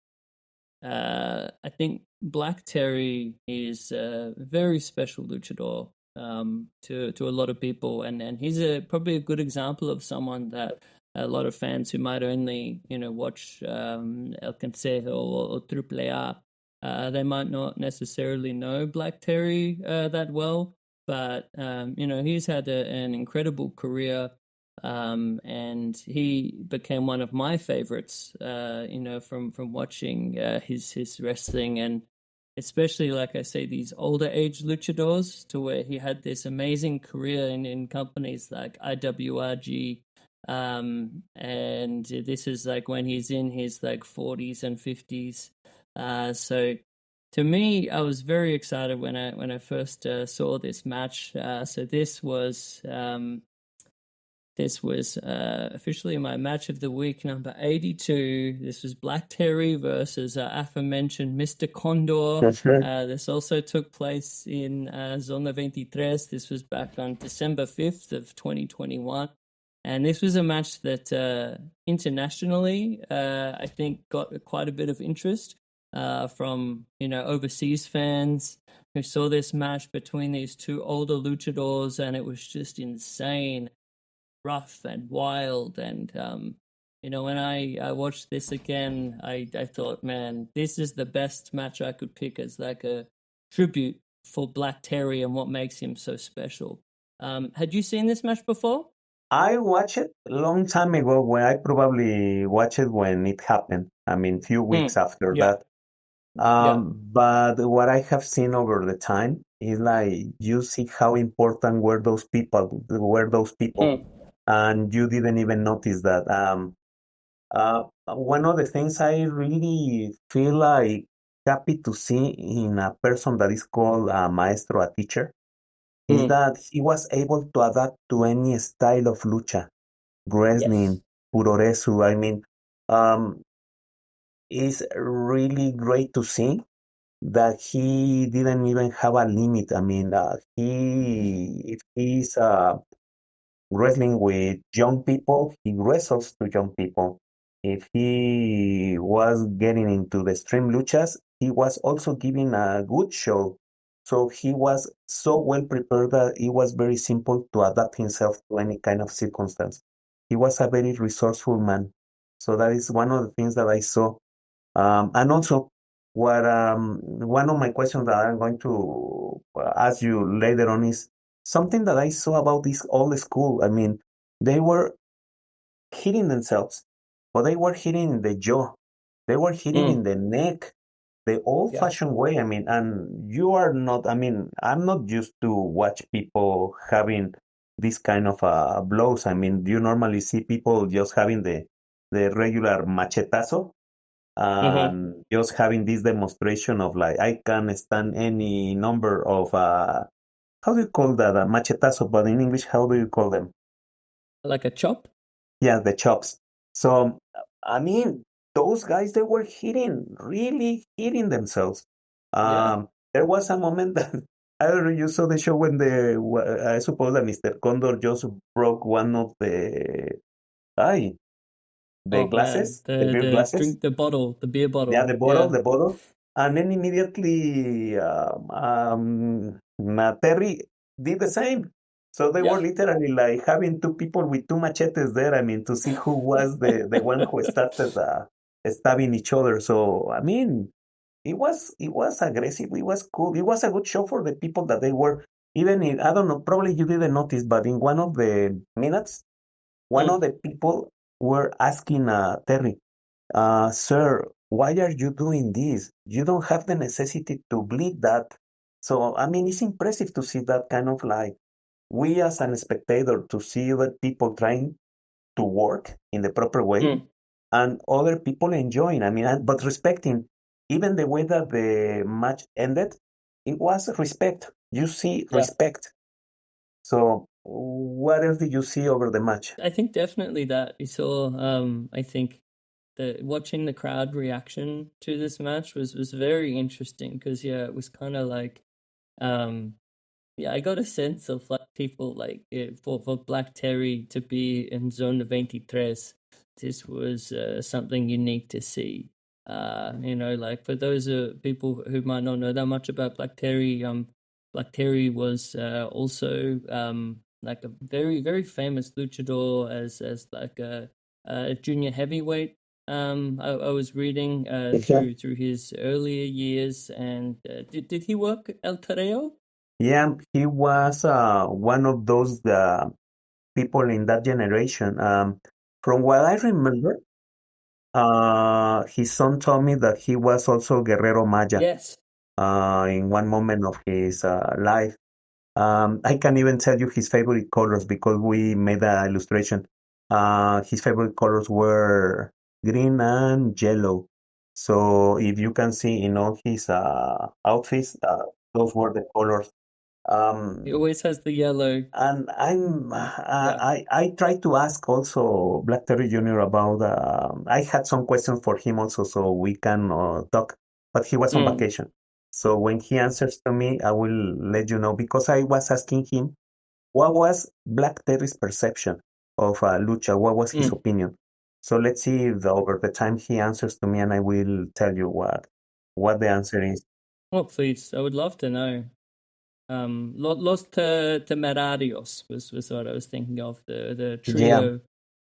I think Black Terry is a very special luchador to a lot of people, and he's probably a good example of someone that a lot of fans who might only watch El Consejo or Triple A, they might not necessarily know Black Terry that well. But he's had an incredible career, and he became one of my favorites. From watching his wrestling, and especially, like I say, these older age luchadors, to where he had this amazing career in companies like IWRG. And this is like when he's in his like 40s and 50s. So to me, I was very excited when I first saw this match. So this was officially my match of the week, number 82. This was Black Terry versus aforementioned Mr. Condor. This also took place in Zona 23. This was back on December 5th of 2021. And this was a match that internationally, I think, got quite a bit of interest from overseas fans who saw this match between these two older luchadors, and it was just insane, rough and wild. And when I watched this again, I thought, man, this is the best match I could pick as like a tribute for Black Terry and what makes him so special. Had you seen this match before? I watched it a long time ago when I probably watched it when it happened. I mean, few weeks after that. But what I have seen over the time is like you see how important were those people, and you didn't even notice that. One of the things I really feel like happy to see in a person that is called a maestro, a teacher, is Mm. that he was able to adapt to any style of lucha, Yes. wrestling, puroresu. I mean, um, it's really great to see that he didn't even have a limit. I mean, if he's wrestling with young people, he wrestles to young people. If he was getting into the stream luchas, he was also giving a good show. So he was so well prepared that it was very simple to adapt himself to any kind of circumstance. He was a very resourceful man. So that is one of the things that I saw. And also, what one of my questions that I'm going to ask you later on is something that I saw about this old school. I mean, they were hitting themselves, but they were hitting in the jaw. They were hitting Mm. in the neck, the Yeah. old-fashioned way. I mean, and you are not. I mean, I'm not used to watch people having this kind of blows. I mean, you normally see people just having the regular machetazo Mm-hmm. and just having this demonstration of like I can stand any number of how do you call that machetazo, but in English how do you call them? Like a chop? Yeah, the chops. So I mean those guys, they were really hitting themselves. Yeah. There was a moment that I don't know, you saw the show when I suppose that Mr. Condor just broke one of ay, the Oh man, glasses, the beer glasses. the beer Yeah, bottle. Yeah. the bottle, and then immediately Terry did the same. So they were Yeah. literally like having two people with two machetes there. I mean, to see who was the one who started stabbing each other. So I mean, it was aggressive. It was cool. It was a good show for the people that they were. Even in, I don't know, probably you didn't notice, but in one of the minutes, one Mm. of the people were asking Terry, sir, why are you doing this? You don't have the necessity to bleed that. So, I mean, it's impressive to see that kind of like we as an spectator to see other people trying to work in the proper way Mm. and other people enjoying. I mean, but respecting even the way that the match ended, it was respect. You see Yeah. respect. So, what else did you see over the match? I think definitely that we saw. I think the watching the crowd reaction to this match was very interesting because yeah, it was kind of like um yeah, I got a sense of like people like for Black Terry to be in Zona 23. This was something unique to see. Like for those people who might not know that much about Black Terry was also like a very famous luchador as like a junior heavyweight. I was reading through his earlier years, and did he work El Toreo? Yeah, he was one of those people in that generation. From what I remember, his son told me that he was also Guerrero Maya Yes. in one moment of his life. I can even tell you his favorite colors because we made an illustration. His favorite colors were green and yellow. So if you can see in all his outfits, those were the colors. He Um, always has the yellow. and Yeah. I tried to ask also Black Terry Jr. about. I had some questions for him also, so we can talk. But he was on Mm. vacation, so when he answers to me, I will let you know because I was asking him what was Black Terry's perception of lucha. What was his Mm. opinion? So let's see if over the time he answers to me, and I will tell you what the answer is. Oh, please. I would love to know. Los Temerarios was what I was thinking of. The Yeah, trio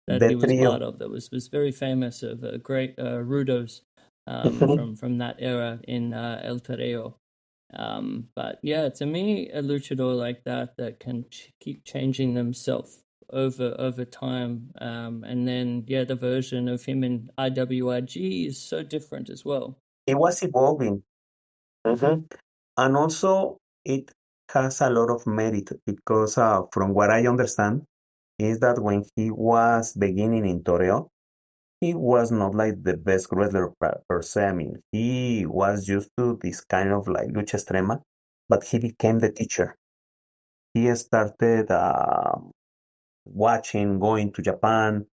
that the he was part trio. of that was very famous of great rudos from that era in El Toreo. But yeah, to me, a luchador like that can keep changing themselves over time. And then yeah, the version of him in IWIG is so different as well. It was evolving. Mhm. And also, it has a lot of merit because, from what I understand, is that when he was beginning in Toreo, he was not like the best wrestler per se. I mean, he was used to this kind of like lucha extrema, but he became the teacher. He started watching, going to Japan,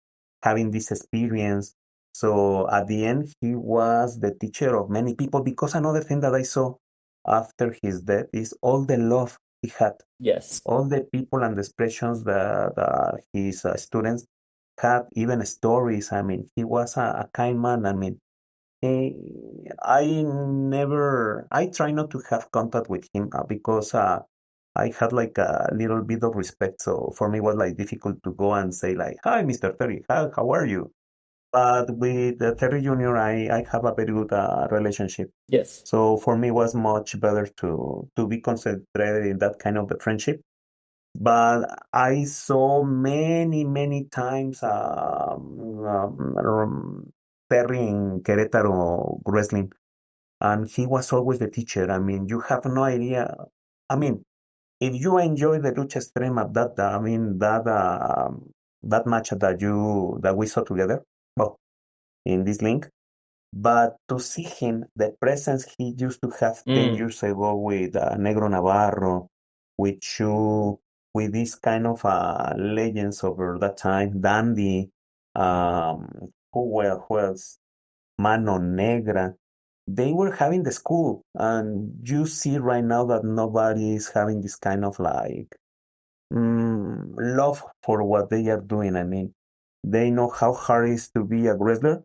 having this experience. So at the end, he was the teacher of many people. Because another thing that I saw after his death is all the love he had, Yes. all the people and the expressions that his students had, even stories. I mean, he was a kind man. I mean, eh, I try not to have contact with him because I had like a little bit of respect. So for me, it was like difficult to go and say like, "Hi, Mr. Terry, how are you?" But with Terry Jr., I have a very good relationship. Yes. So for me, it was much better to be concentrated in that kind of a friendship. But I saw many times Terry in Querétaro wrestling, and he was always the teacher. I mean, you have no idea. I mean, if you enjoy the lucha extrema, I mean that match that we saw together, well, in this link, but to see him, the presence he used to have 10 years ago with Negro Navarro, with Shu, with this kind of legends over that time, Dandy, who else? Mano Negra. They were having the school, and you see right now that nobody is having this kind of like love for what they are doing. I mean, they know how hard it is to be a wrestler,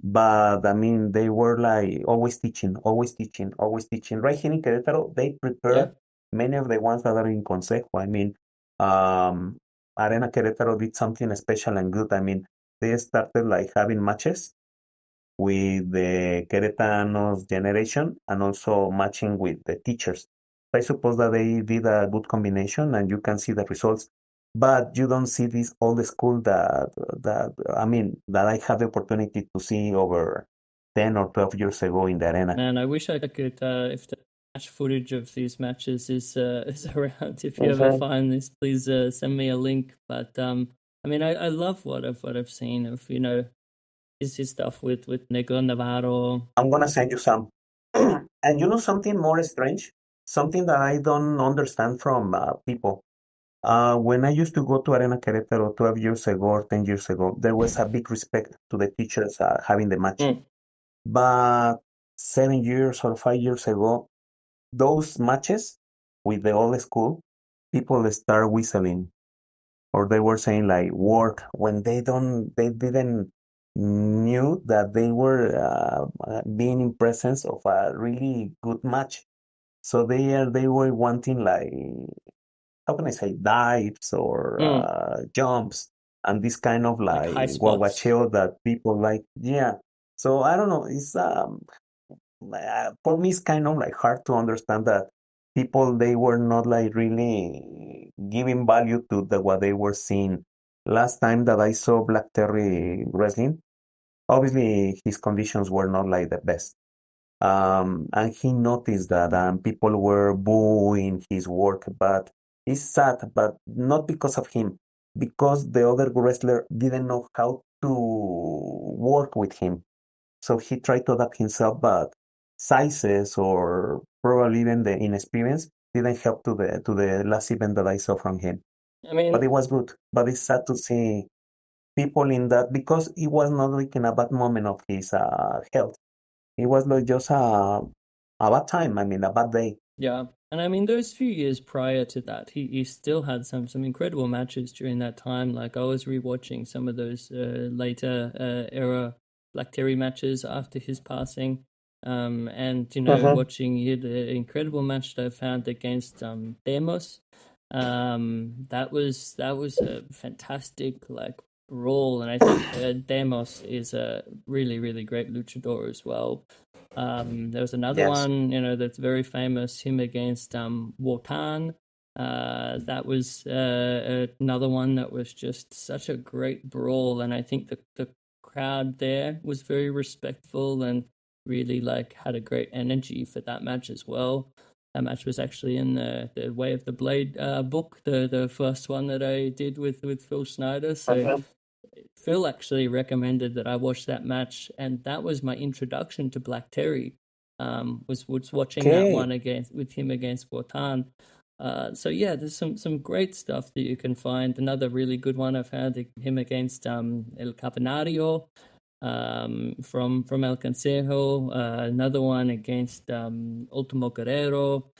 but I mean, they were like always teaching, always teaching, always teaching. Right here in Querétaro, they prepare many of the ones that are in Consejo. I mean, um, Arena Querétaro did something special and good. I mean, they started like having matches with the Querétanos generation and also matching with the teachers. I suppose that they did a good combination and you can see the results. But you don't see this old school that I mean that I had the opportunity to see over 10 or 12 years ago in the arena. Man, I wish I could. If the match footage of these matches is around, if you ever find this, please send me a link. But I mean, I love what I've seen of his stuff with Negro Navarro. I'm gonna send you some. And you know something more strange, something that I don't understand from people. When I used to go to Arena Querétaro 12 years ago or 10 years ago, there was a big respect to the teachers having the match. But 7 years or 5 years ago, those matches with the old school, people start whistling or they were saying like work when they didn't knew that they were being in presence of a really good match. So they were wanting like how can I say dives or jumps and this kind of Like high like spots. guaguacheo that people like. Yeah. So I don't know. It's for me it's kind of like hard to understand that people they were not like really giving value to what they were seeing. Last time that I saw Black Terry wrestling, obviously his conditions were not like the best. And he noticed that people were booing his work, but it's sad, but not because of him, because the other wrestler didn't know how to work with him. So he tried to adapt himself, but sizes or probably even the inexperience didn't help to the last event that I saw from him. I mean, But it was good. But it's sad to see people in that because it was not like in a bad moment of his health. It was like just a bad time. I mean, a bad day. yeah. And I mean, those few years prior to that, he still had some incredible matches during that time. Like I was rewatching some of those later era Black Terry matches after his passing. And watching the incredible match that I found against Demos. That was a fantastic like brawl, and I think Demos is a really great luchador as well. There was another Yes. one, that's very famous, him against Wotan. That was another one that was just such a great brawl, and I think the crowd there was very respectful and really like had a great energy for that match as well. That match was actually in the Way of the Blade book, the first one that I did with Phil Schneider. So Phil actually recommended that I watch that match, and that was my introduction to Black Terry. Was watching that Okay, one against with him against Wotan. So yeah, there's some great stuff that you can find. Another really good one I've had him against El Cavernario from El Consejo. Another one against Ultimo Guerrero.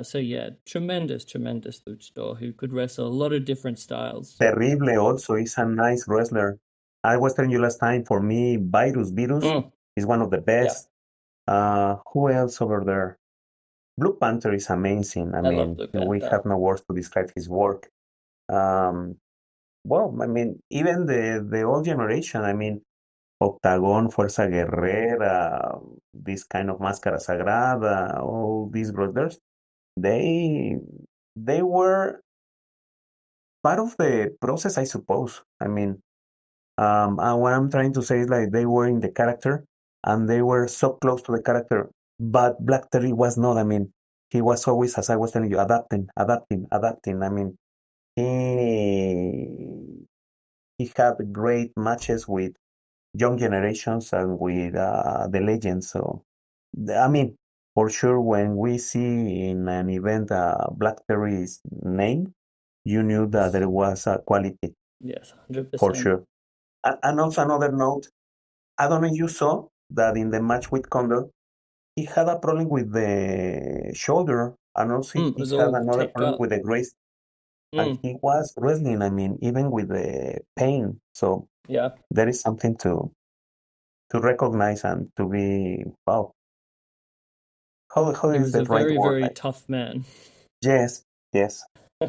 So yeah, tremendous luchador who could wrestle a lot of different styles. Terrible also is a nice wrestler. I was telling you last time, for me, Virus Mm, is one of the yeah, best. Who else over there? Blue Panther is amazing. I I love mean, Blue we Panther. have no words to describe his work. Um, well, I mean, even the old generation, I mean, Octagon, Fuerza Guerrera, this kind of Máscara Sagrada, all these brothers, they they were part of the process, I suppose. I mean, and what I'm trying to say is like they were in the character and they were so close to the character, but Black Terry was not. I mean, he was always, as I was telling you, adapting. I mean, he he had great matches with young generations and with the legends. So, I mean, for sure, when we see in an event Black Terry's name, you knew that there was a quality Yes, for 100%. sure. And also another note, I don't know if you saw that in the match with Condor, he had a problem with the shoulder, and also It he was had all another taped problem up. with the grace, and Mm, he was wrestling, I mean, even with the pain. So yeah, there is something to recognize and to be, wow, how he is was the a right very, word? very Like, tough man. yes, yes,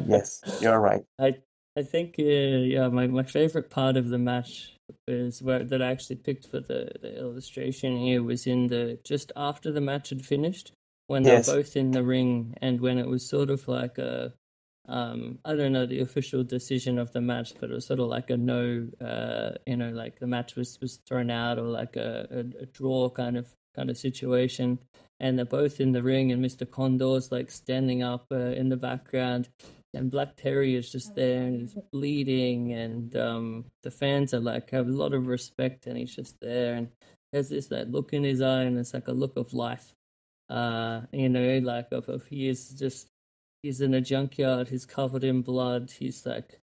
yes, you're right. I I think yeah, my favorite part of the match is where that I actually picked for the illustration here was in the just after the match had finished when they were Yes, both in the ring and when it was sort of like a I don't know the official decision of the match, but it was sort of like a no like the match was thrown out or like a draw kind of situation, and they're both in the ring and Mr. Condor's like standing up in the background and Black Terry is just there and he's bleeding and the fans are like have a lot of respect and he's just there and has this that look in his eye and it's like a look of life. Like of he is just he's in a junkyard, he's covered in blood, he's like,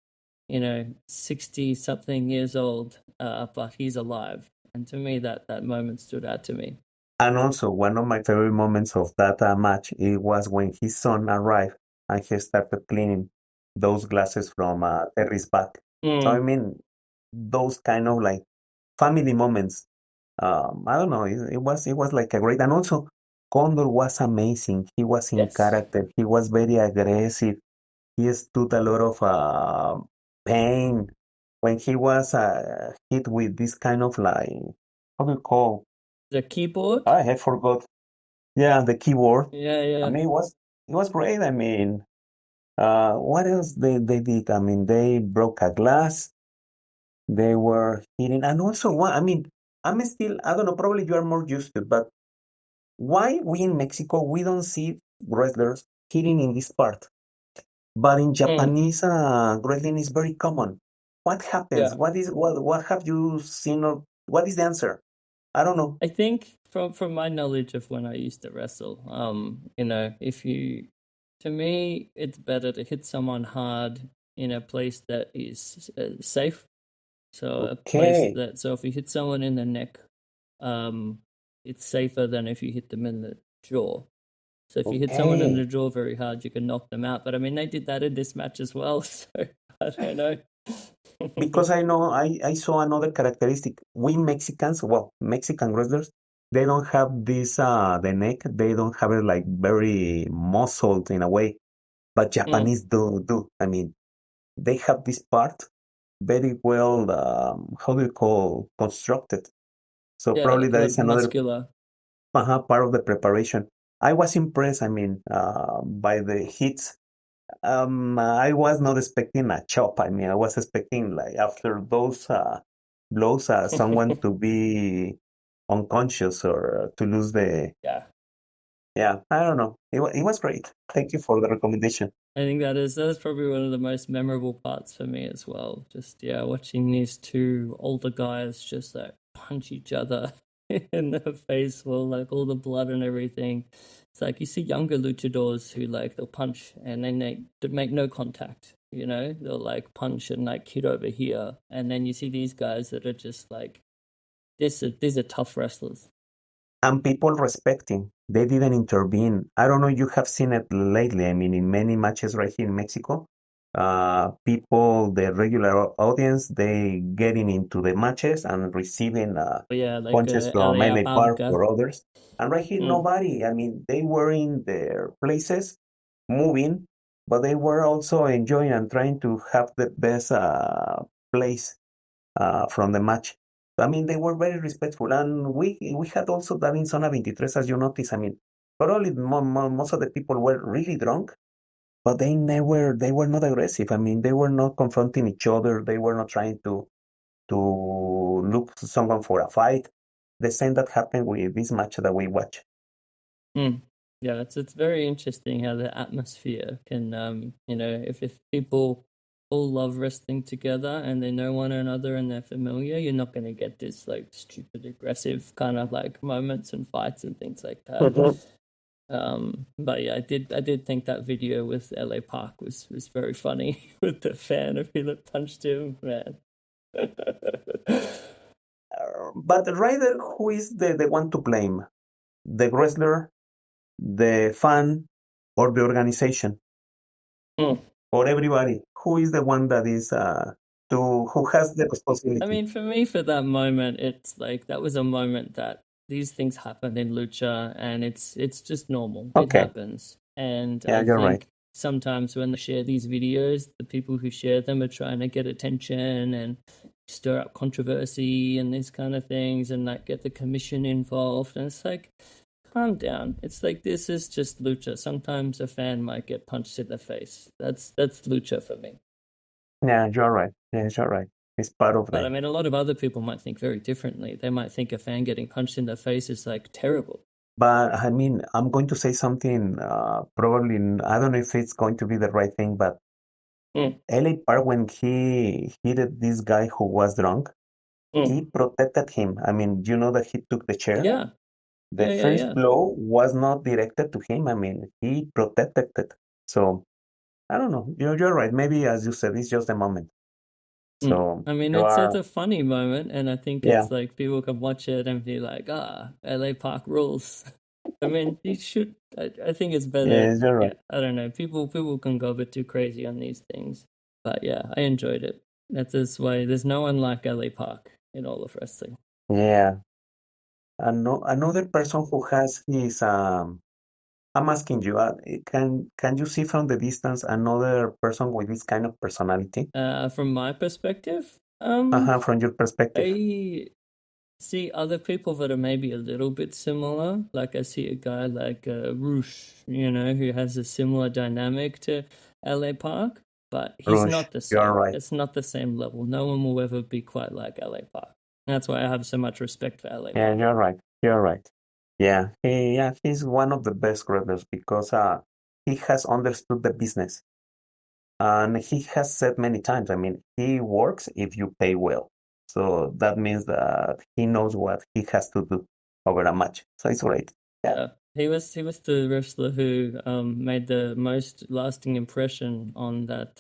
60 something years old, but he's alive. And to me that moment stood out to me. and also one of my favorite moments of that match it was when his son arrived and he started cleaning those glasses from Terry's back. So I Mm, mean, those kind of like family moments. I don't know. It was like a great, and also Condor was amazing. He was in yes. character. He was very aggressive. He stood a lot of pain when he was hit with this kind of like how do you call? The keyboard? I have forgot. Yeah, the keyboard. Yeah, I yeah. mean, it was great. I mean, what else they did? I mean, they broke a glass. They were hitting, and also one. I mean, I'm still. I don't know. Probably you are more used to, but why we in Mexico we don't see wrestlers hitting in this part, but in Mm, Japanese wrestling is very common. What happens? yeah. What have you seen? Or what is the answer? I don't know. I think from my knowledge of when I used to wrestle, if you, to me, it's better to hit someone hard in a place that is safe. So a place Okay, that, so if you hit someone in the neck, um, it's safer than if you hit them in the jaw. So if you hit someone in okay. the jaw very hard, you can knock them out. But I mean, they did that in this match as well. So I don't know. Because I know I saw another characteristic. We Mexicans, well, Mexican wrestlers, they don't have this the neck, they don't have it like very muscled in a way. But Mm, Japanese do. I mean, they have this part very well how do you call constructed. So yeah, probably like that is another muscular. part of the preparation. I was impressed, I mean, by the hits. I was not expecting a chop. I mean, I was expecting like after those blows, someone to be unconscious or to lose the Yeah. Yeah, I don't know. It was great. Thank you for the recommendation. I think that is probably one of the most memorable parts for me as well. Just yeah, watching these two older guys just like punch each other in the face with like all the blood and everything. It's like you see younger luchadors who like they'll punch and then they make no contact. You know, they'll like punch and like hit over here, and then you see these guys that are just like these are tough wrestlers. And people respecting. They didn't intervene. I don't know. You have seen it lately. I mean, in many matches right here in Mexico, people, the regular audience, they getting into the matches and receiving But yeah, like punches from LA LA Park Parka. or others. And right here, Mm. nobody. I mean, they were in their places, moving, but they were also enjoying and trying to have the best place from the match. I mean, they were very respectful, and we had also that in Zona 23, as you notice. I mean, probably most of the people were really drunk, but they were not aggressive. I mean, they were not confronting each other. They were not trying to look to someone for a fight. The same that happened with this match that we watched. Mm. Yeah, it's very interesting how the atmosphere can you know if people all love wrestling together and they know one another and they're familiar, you're not going to get this like stupid aggressive kind of like moments and fights and things like that. But yeah, I did think that video with LA Park was very funny with the fan of who that punched him, man. But rather, who is the one to blame? The wrestler, the fan, or the organization, Mm. or everybody? Who is the one that is who has the I responsibility? mean, for me, for that moment, it's like that was a moment that these things happen in lucha, and it's just normal. It Okay, happens, and yeah, I you're right. think sometimes when they share these videos, the people who share them are trying to get attention and stir up controversy and these kind of things, and like get the commission involved. And it's like, calm down. It's like this is just lucha. Sometimes a fan might get punched in the face. That's lucha for me. Yeah, you're right. Yeah, you're right. It's part of But I the. mean, a lot of other people might think very differently. They might think a fan getting punched in the face is like terrible. But I mean, I'm going to say something. Probably I don't know if it's going to be the right thing, but Mm, LA Park when he hit this guy who was drunk, mm. he protected him. I mean, you know that he took the chair. Yeah, The yeah, yeah, first yeah. blow was not directed to him. I mean, he protected it. So I don't know. You're right. Maybe as you said, it's just a moment. Mm. So I mean, you it's are, a funny moment, and I think yeah, it's like people can watch it and be like, ah, LA Park rules. I mean, you should. I think it's better. yes, you're Yeah, right. I don't know. People can go a bit too crazy on these things, but yeah, I enjoyed it. That's this way. There's no one like LA Park in all of wrestling. Yeah. Another person who has his I'm asking you, can you see from the distance another person with this kind of personality? From my perspective, From your perspective. I see other people that are maybe a little bit similar. Like I see a guy like Roosh, you know, who has a similar dynamic to LA Park, but he's Rush, not the you're same. right. It's not the same level. No one will ever be quite like LA Park. That's why I have so much respect for LA Yeah, Park. you're right. You're right. He's one of the best wrestlers because he has understood the business. And he has said many times, I mean, he works if you pay well. So that means that he knows what he has to do over a match. So it's great. Yeah. Yeah, he was the wrestler who made the most lasting impression on that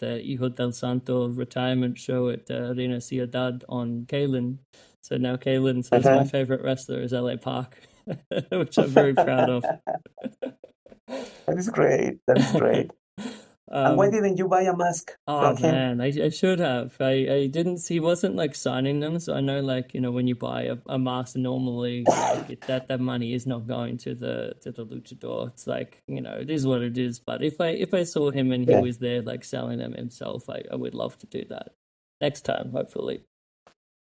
Hijo del Santo retirement show at Arena Ciudad on Kalen. So now Kalen says my Uh-huh. favorite wrestler is LA Park, which I'm very proud of. That is great. That is great. And why um, didn't you buy a mask Oh from him? man, I should have. I didn't see. He wasn't like signing them, so I know like when you buy a mask normally, like that money is not going to the luchador. It's like it is what it is. But if I saw him and he Yeah, was there like selling them himself, I would love to do that next time, hopefully.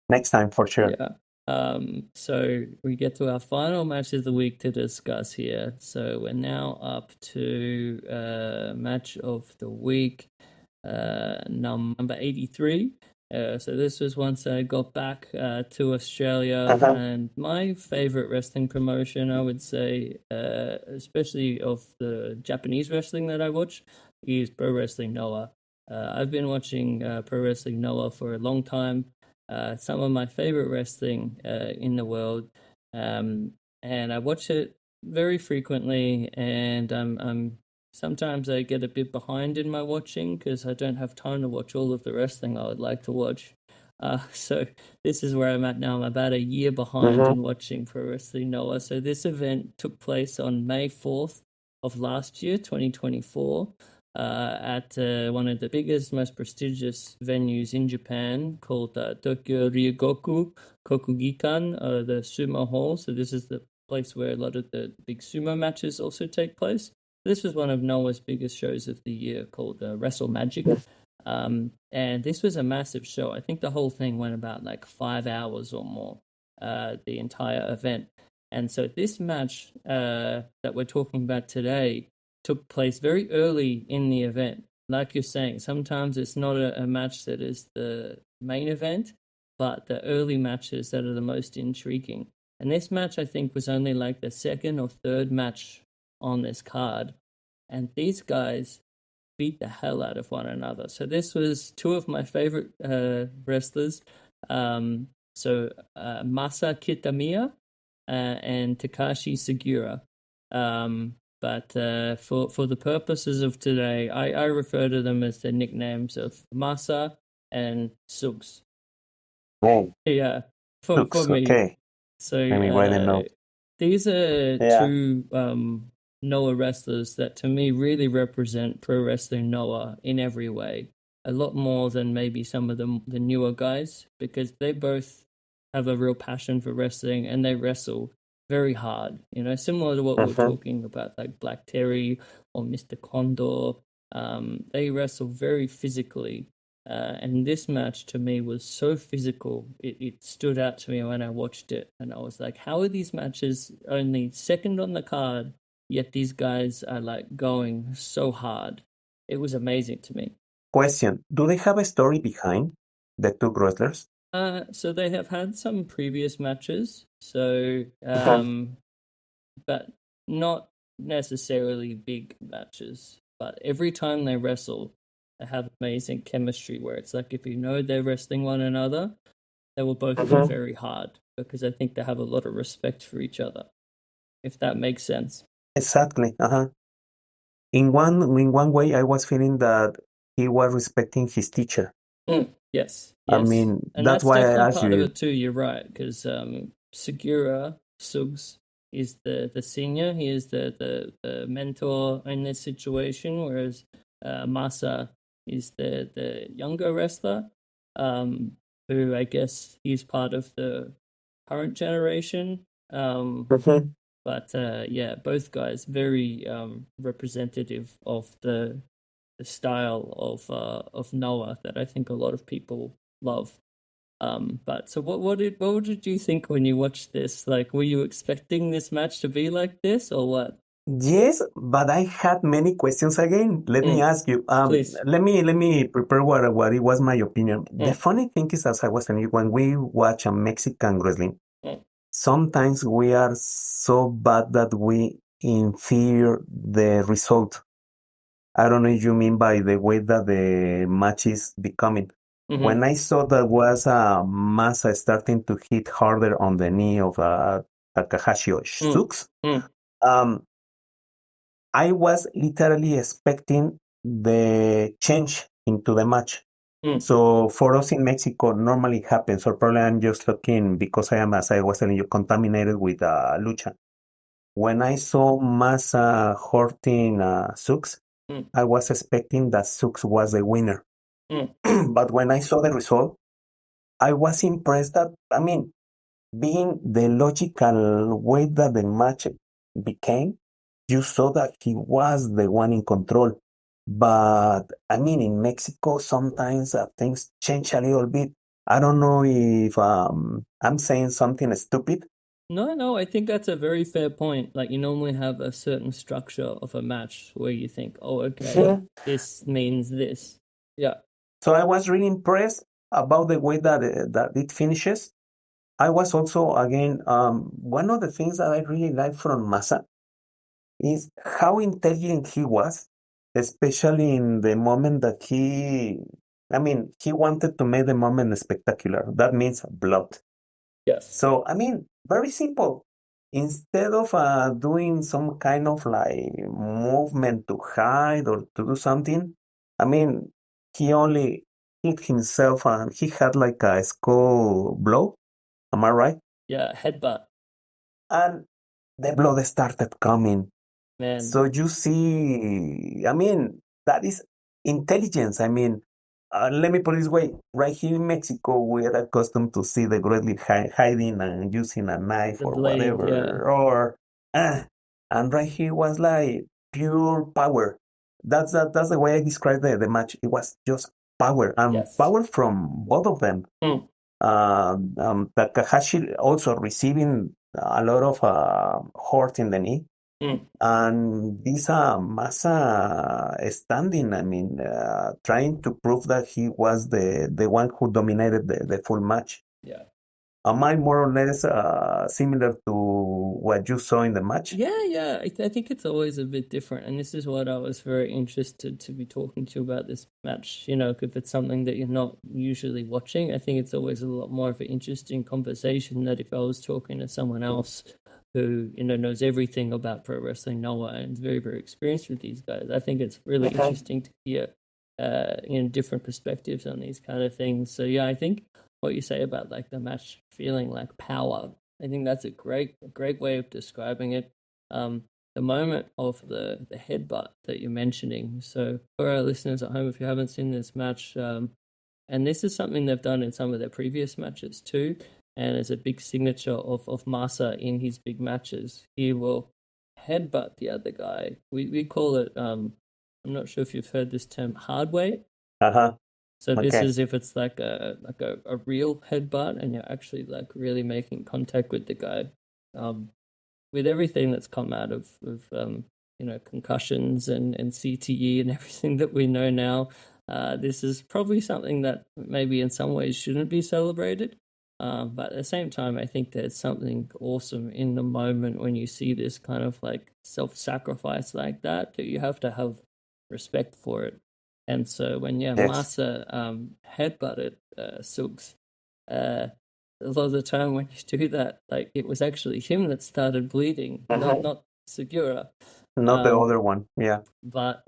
next time for sure. Yeah. So we get to our final match of the week to discuss here. So we're now up to match of the week, number 83. So this was once I got back to Australia, and my favorite wrestling promotion, I would say, especially of the Japanese wrestling that I watch, is Pro Wrestling Noah. I've been watching Pro Wrestling Noah for a long time. Some of my favorite wrestling in the world, and I watch it very frequently. And I'm sometimes I get a bit behind in my watching because I don't have time to watch all of the wrestling I would like to watch. So this is where I'm at now. I'm about a year behind in watching Pro Wrestling Noah. So this event took place on May 4th of last year, 2024, at one of the biggest, most prestigious venues in Japan called Tokyo Ryogoku Kokugikan, the sumo hall. So this is the place where a lot of the big sumo matches also take place. This was one of Noah's biggest shows of the year called Wrestle Magic. And this was a massive show. I think the whole thing went about like 5 hours or more, the entire event. And so this match that we're talking about today took place very early in the event. Like you're saying, sometimes it's not a match that is the main event, but the early matches that are the most intriguing. And this match, I think, was only like the second or third match on this card, and these guys beat the hell out of one another. So this was two of my favorite wrestlers. Masa Kitamiya and Takashi Sugiura. But for the purposes of today, I refer to them as the nicknames of Masa and Sugs. Oh, Yeah, for Sugs, me. okay. So Let me write a note. these are two Noah wrestlers that to me really represent Pro Wrestling Noah in every way. A lot more than maybe some of the newer guys, because they both have a real passion for wrestling and they wrestle very hard. You know, similar to what we were talking about, like Black Terry or Mr. Condor. They wrestle very physically. And this match to me was so physical. It stood out to me when I watched it. And I was like, how are these matches only second on the card, yet these guys are like going so hard? It was amazing to me. Question: do they have a story behind the two wrestlers? So they have had some previous matches. So, but not necessarily big matches. But every time they wrestle, they have amazing chemistry where it's like if you know they're wrestling one another, they will both go very hard because I think they have a lot of respect for each other, if that makes sense. Exactly. In one way, I was feeling that he was respecting his teacher. Yes. I mean, and that's why I definitely asked part of you. it too. You're right, because Sugiura Sugs is the senior. He is the mentor in this situation, whereas Masa is the younger wrestler, who I guess he's part of the current generation. But yeah, both guys very representative of the style of Noah that I think a lot of people love. But so what did you think when you watched this? Like, were you expecting this match to be like this or what? Yes, but I had many questions again. Let me ask you. Please. Let me prepare what it was my opinion. The funny thing is, as I was telling you, when we watch a Mexican wrestling, sometimes we are so bad that we infer the result. I don't know if you mean by the way that the match is becoming. When I saw that was Masa starting to hit harder on the knee of Takashi or Suks, I was literally expecting the change into the match. So for us in Mexico, normally happens, or probably I'm just looking because I am, as I was telling you, contaminated with lucha. When I saw Masa hurting Suks, I was expecting that Suks was the winner. But when I saw the result, I was impressed that, I mean, being the logical way that the match became, you saw that he was the one in control. But, I mean, in Mexico, sometimes things change a little bit. I don't know if I'm saying something stupid. No, I think that's a very fair point. Like, you normally have a certain structure of a match where you think, oh, okay, this means this. Yeah. So I was really impressed. about the way that it finishes, I was also again one of the things that I really like from Masa is how intelligent he was, especially in the moment that he wanted to make the moment spectacular. That means blood. Yes. So, very simple. Instead of doing some kind of like movement to hide or to do something, I mean, he only hit himself and he had like a skull blow. Am I right? Yeah, headbutt. And the blood started coming. Man. So you see, that is intelligence. Let me put it this way. Right here in Mexico, we are accustomed to see the grizzly hiding and using a knife The or blade, whatever. And right here was like pure power. That's the way I describe the match. It was just power and Yes. power from both of them. Takashi also receiving a lot of hurt in the knee. And this Masa standing, trying to prove that he was the one who dominated the full match. Yeah. Am I more or less similar to what you saw in the match? Yeah. I think it's always a bit different, and this is what I was very interested to be talking to you about this match. If it's something that you're not usually watching, I think it's always a lot more of an interesting conversation than if I was talking to someone else who knows everything about pro wrestling, Noah, and is very, very experienced with these guys. I think it's really interesting to hear different perspectives on these kind of things. So yeah, I think what you say about like the match feeling like power, I think that's a great way of describing it. The moment of the headbutt that you're mentioning. So for our listeners at home, if you haven't seen this match, and this is something they've done in some of their previous matches too, and it's a big signature of Masa in his big matches. He will headbutt the other guy. We call it, I'm not sure if you've heard this term, hard weight. So this is if it's like a real headbutt and you're actually like really making contact with the guy. With everything that's come out of concussions and CTE and everything that we know now, this is probably something that maybe in some ways shouldn't be celebrated. But at the same time, I think there's something awesome in the moment when you see this kind of like self-sacrifice like that you have to have respect for it. And so when Masa headbutted Sugs, a lot of the time when you do that, like it was actually him that started bleeding, not Sugiura. Not the other one, yeah. But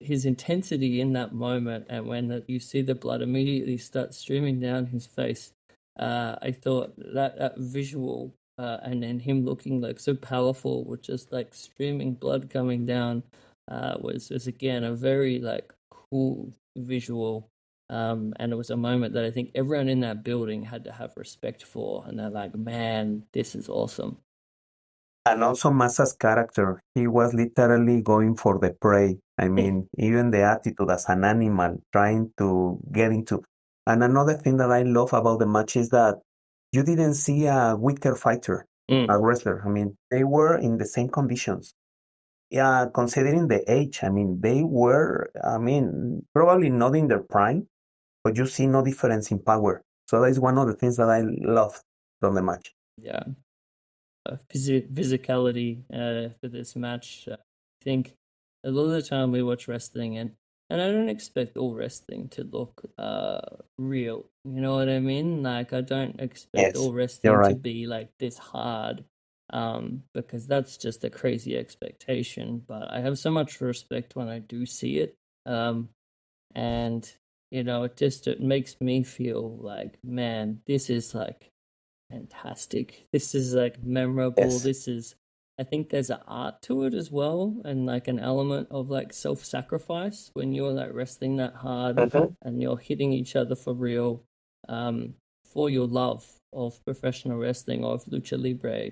his intensity in that moment, and when you see the blood immediately start streaming down his face, I thought that visual and then him looking like so powerful with just like streaming blood coming down was again a very like cool visual, and it was a moment that I think everyone in that building had to have respect for, and they're like, man, this is awesome. And also Masa's character, he was literally going for the prey. Even the attitude as an animal, trying to get into. And another thing that I love about the match is that you didn't see a weaker fighter, a wrestler. They were in the same conditions. Yeah, considering the age, they were, probably not in their prime, but you see no difference in power. So that is one of the things that I love from the match. Yeah. Physicality for this match. I think a lot of the time we watch wrestling and I don't expect all wrestling to look real. You know what I mean? Like I don't expect all wrestling to be like this hard, because that's just a crazy expectation. But I have so much respect when I do see it, and it makes me feel like, man, this is like fantastic. This is like memorable. I think there's an art to it as well, and like an element of like self-sacrifice when you're like wrestling that hard and you're hitting each other for real, for your love of professional wrestling or of lucha libre.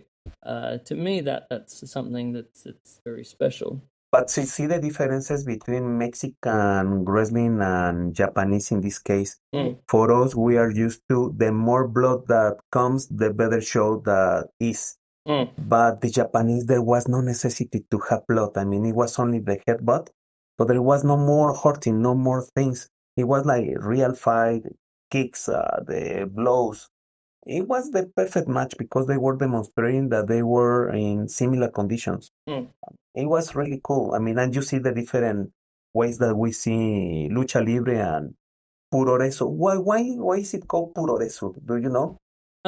To me, that's something that's very special. But see the differences between Mexican wrestling and Japanese in this case. For us, we are used to the more blood that comes, the better show that is. But the Japanese, there was no necessity to have blood. It was only the headbutt, but there was no more hurting, no more things. It was like a real fight. kicks, the blows. It was the perfect match because they were demonstrating that they were in similar conditions. Mm. It was really cool. I mean, and you see the different ways that we see lucha libre and puroresu. Why is it called puroresu? Do you know?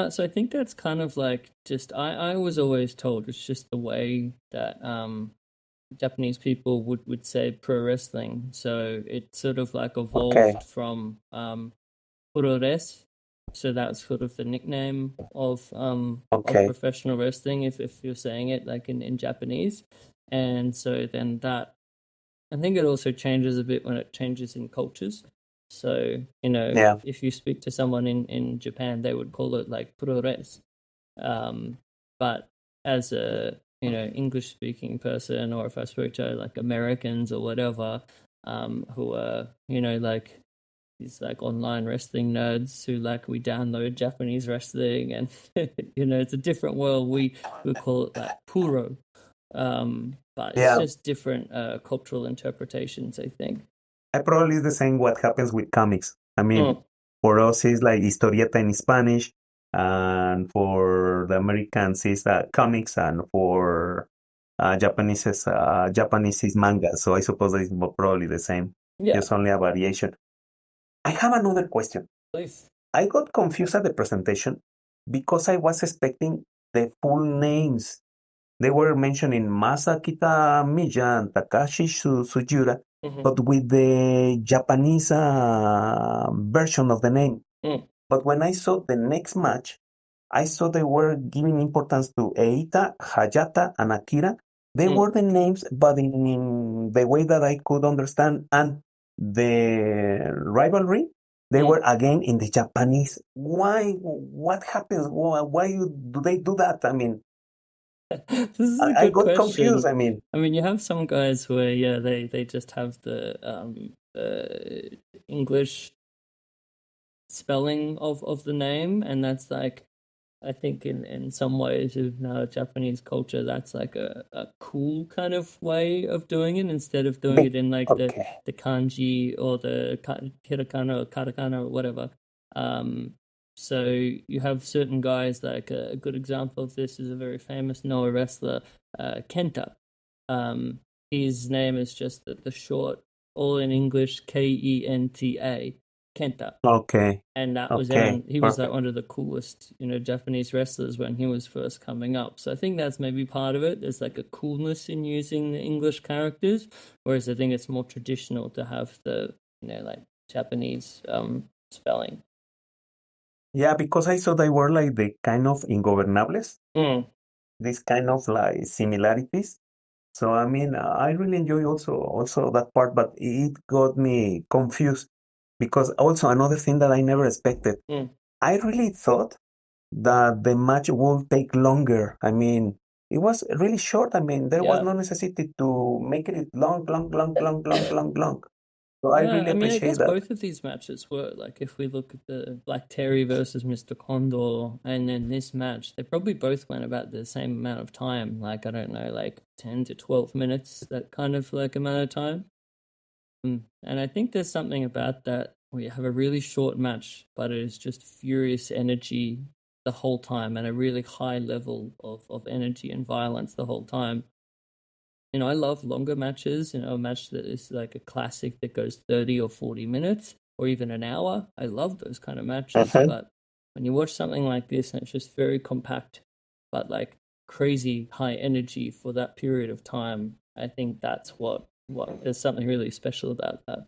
So I think that's kind of like just I was always told it's just the way that Japanese people would say pro wrestling. So it sort of like evolved Okay. from purores. So that's sort of the nickname of Okay. professional wrestling if you're saying it like in Japanese. And so then that I think it also changes a bit when it changes in cultures. So, Yeah. if you speak to someone in Japan, they would call it like purores. But as a, English speaking person, or if I spoke to like Americans or whatever, who are, like these like online wrestling nerds who like we download Japanese wrestling and, it's a different world. We call it like puro. But it's Yeah. just different cultural interpretations, I think. I probably the same what happens with comics. I mean, Mm. for us it's like historieta in Spanish, and for the Americans it's comics, and for Japanese is manga. So I suppose it's probably the same. Yeah, Just only a variation. I have another question. please. I got confused at the presentation because I was expecting the full names. They were mentioning Masa Kitamiya and Takashi Sugiura, Mhm. but with the Japanese version of the name. Mm. But when I saw the next match, I saw they were giving importance to Eita, Hayata, and Akira. They Mm. were the names, but in the way that I could understand, and the rivalry, they were again in the Japanese. Why? What happens? Why do they do that? I mean, This is a I good got confused. question. I mean, you have some guys where, yeah, they just have the English spelling of the name, and that's like, I think in some ways of now Japanese culture, that's like a cool kind of way of doing it instead of doing it in like okay. the kanji or the hiragana or katakana or whatever. So you have certain guys, like a good example of this is a very famous Noah wrestler, Kenta. His name is just the short, all in English, Kenta. Kenta. Okay. And that was Okay. he was like Perfect. one of the coolest, Japanese wrestlers when he was first coming up. So I think that's maybe part of it. There's like a coolness in using the English characters, whereas I think it's more traditional to have the, like Japanese spelling. Yeah, because I saw they were like the kind of ingobernables, Mm. these kind of like similarities. So I mean, I really enjoy also that part, but it got me confused because also another thing that I never expected. Mm. I really thought that the match would take longer. I mean, it was really short. I mean, there was Yeah. no necessity to make it long. So I Yeah, really I mean, I appreciate guess that. both of these matches were like, if we look at the Black Terry versus Mr. Condor, and then this match, they probably both went about the same amount of time. Like, I don't know, like 10 to 12 minutes, that kind of like amount of time. And I think there's something about that where you have a really short match, but it is just furious energy the whole time and a really high level of energy and violence the whole time. I love longer matches, a match that is like a classic that goes 30 or 40 minutes or even an hour. I love those kind of matches. But when you watch something like this and it's just very compact, but like crazy high energy for that period of time, I think that's what there's something really special about that.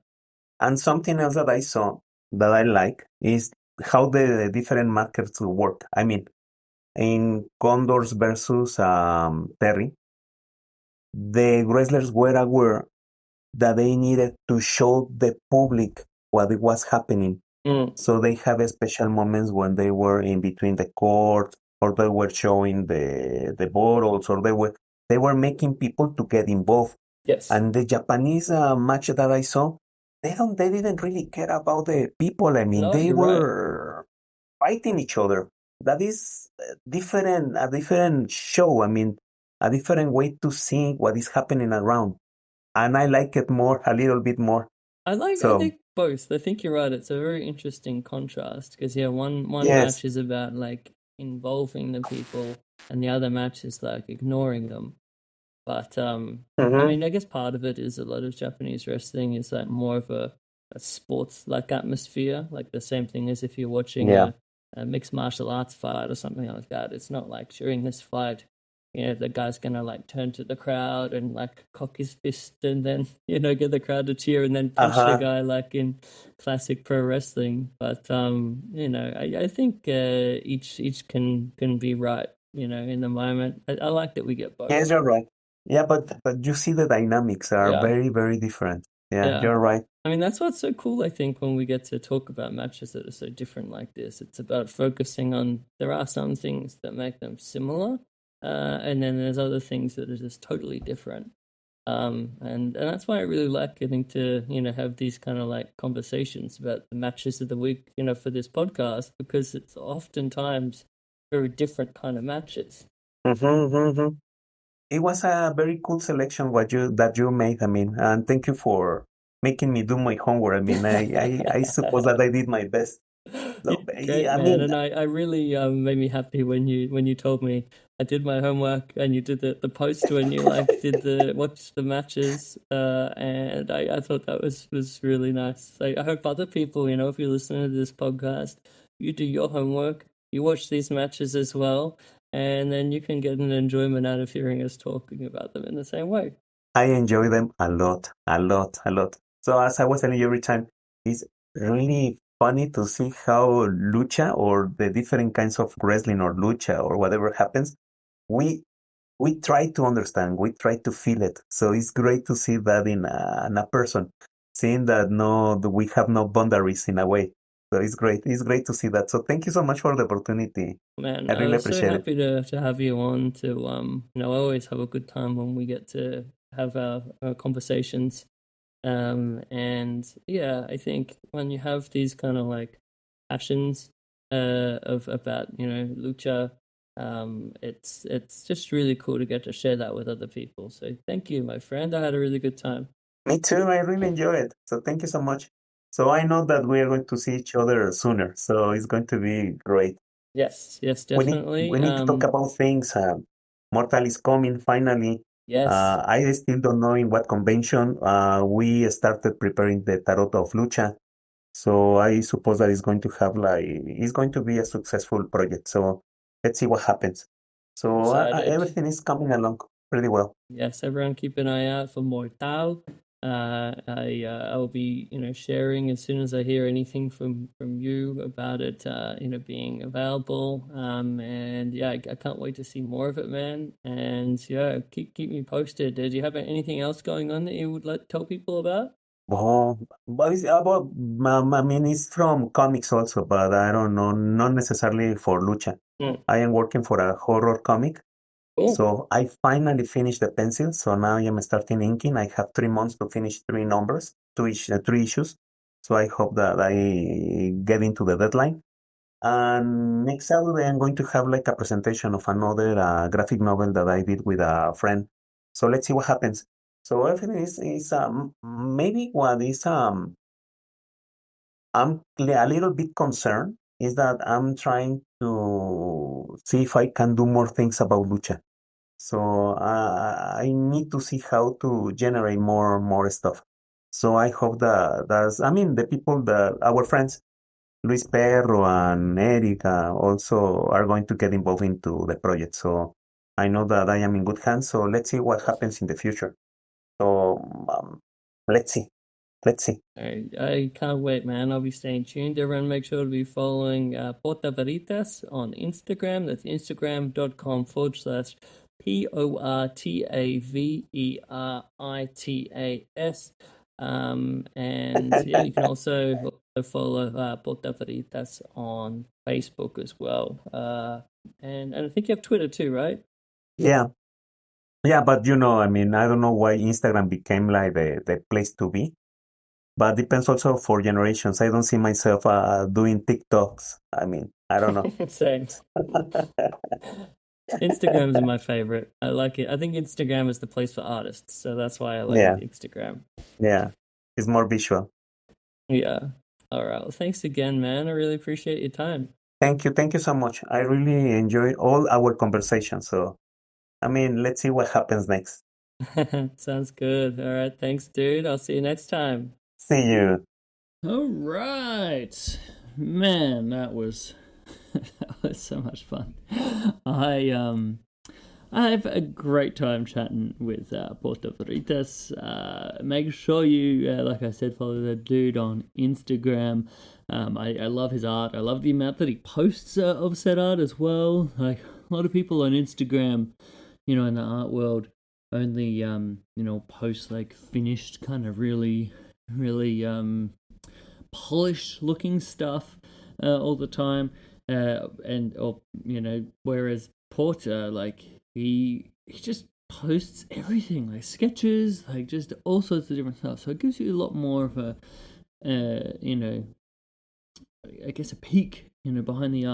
And something else that I saw that I like is how the different markets work. I mean, in Condors versus Terry, the wrestlers were aware that they needed to show the public what it was happening. So they have special moments when they were in between the court, or they were showing the bottles, or they were making people to get involved. Yes. And the Japanese match that I saw, they didn't really care about the people. I mean, No, they you're right. were fighting each other. That is a different show. I mean, a different way to see what is happening around. And I like it more, a little bit more. I So think both. I think you're right. It's a very interesting contrast because one Yes. match is about like involving the people, and the other match is like ignoring them. But I Mm-hmm. mean, I guess part of it is a lot of Japanese wrestling is like more of a sports like atmosphere, like the same thing as if you're watching Yeah. a mixed martial arts fight or something like that. It's not like during this fight, the guy's gonna like turn to the crowd and like cock his fist and then get the crowd to cheer and then punch the Uh-huh. guy like in classic pro wrestling. But I think each can be right, in the moment. I like that we get both. Yes, you're right. Yeah, but you see the dynamics are Yeah. very, very different. Yeah, Yeah. you're right. I mean, that's what's so cool, I think, when we get to talk about matches that are so different like this. It's about focusing on, there are some things that make them similar, and then there's other things that are just totally different. And that's why I really like getting to, have these kind of like conversations about the matches of the week, for this podcast, because it's oftentimes very different kind of matches. Mm-hmm. It was a very cool selection that you made. I mean, and thank you for making me do my homework. I mean, I suppose that I did my best. You So, did great, yeah, I man, mean, and I really made me happy when you told me I did my homework and you did the post when you like did the watch the matches, and I thought that was really nice. I hope other people, if you're listening to this podcast, you do your homework, you watch these matches as well, and then you can get an enjoyment out of hearing us talking about them in the same way. I enjoy them a lot, a lot, a lot. So as I was telling you every time, it's really funny to see how lucha or the different kinds of wrestling or lucha or whatever happens, we we try to understand, we try to feel it. So it's great to see that in a person, seeing that that we have no boundaries in a way. So it's great. It's great to see that. So thank you so much for the opportunity. Man, I I really was so appreciate it. happy to have you on to I always have a good time when we get to have our conversations. And yeah, I think when you have these kind of like passions of about, lucha, it's just really cool to get to share that with other people. So thank you, my friend. I had a really good time. Me too. I really enjoy it. So thank you so much. So I know that we are going to see each other sooner. So it's going to be great. Yes, yes, We need definitely. we need to talk about things. Mortal is coming finally. Yes. I still don't know in what convention. We started preparing the Tarot of Lucha. So I suppose that it's going to be a successful project. So let's see what happens. So Excited. everything is coming along pretty well. Yes, everyone keep an eye out for Mortal. I'll be sharing as soon as I hear anything from you about it being available. And yeah, I can't wait to see more of it, man. And yeah, keep me posted. Do you have anything else going on that you would like to tell people about? Oh, but it's about, I mean, it's from comics also, but I don't know, not necessarily for Lucha. Mm, I am working for a horror comic. cool. So I finally finished the pencil. So now I am starting inking. I have 3 months to finish three numbers, three issues. So I hope that I get into the deadline. And next Saturday, I'm going to have like a presentation of another graphic novel that I did with a friend. So let's see what happens. So everything is maybe what is I'm a little bit concerned is that I'm trying to see if I can do more things about lucha. So I need to see how to generate more stuff. So I hope that's I mean the people that our friends Luis Perro and Erika also are going to get involved into the project. So I know that I am in good hands. So let's see what happens in the future. So let's see. Let's see. I can't wait, man. I'll be staying tuned. Everyone, make sure to be following Portaveritas on Instagram. That's instagram.com/PORTAVERITAS. And yeah, you can also follow Portaveritas on Facebook as well. And I think you have Twitter too, right? Yeah. Yeah, but I mean, I don't know why Instagram became like the place to be. But depends also for generations. I don't see myself doing TikToks. I mean, I don't know. Same. Instagram is my favorite. I like it. I think Instagram is the place for artists, so that's why I like Yeah, Instagram. yeah. It's more visual. Yeah. All right. Well, thanks again, man. I really appreciate your time. Thank you so much. I really enjoy all our conversations. So, I mean, let's see what happens next. Sounds good. All right. Thanks, dude. I'll see you next time. See you. All right. Man, that was that was so much fun. I have a great time chatting with Portaveritas. Make sure you, like I said, follow the dude on Instagram. I love his art. I love the amount that he posts of said art as well. Like a lot of people on Instagram, you know, in the art world, only post like finished, kind of really polished looking stuff all the time. Whereas Porter, like he just posts everything, like sketches, like just all sorts of different stuff. So it gives you a lot more of a, I guess a peek, behind the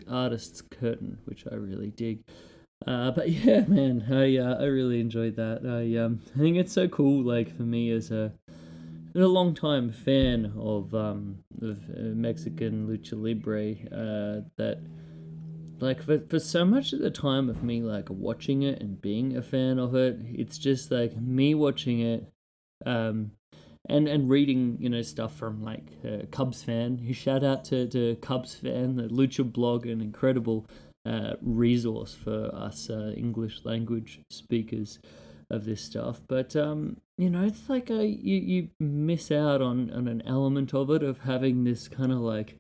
artist's curtain, which I really dig. But yeah, man, I really enjoyed that. I think it's so cool. Like for me as a long time fan of Mexican lucha libre, that like for so much of the time of me like watching it and being a fan of it, it's just like me watching it, and reading stuff from like Cubs fan. Shout out to Cubs fan, the Lucha blog, an incredible resource for us English language speakers of this stuff. But it's like you miss out on an element of it, of having this kind of like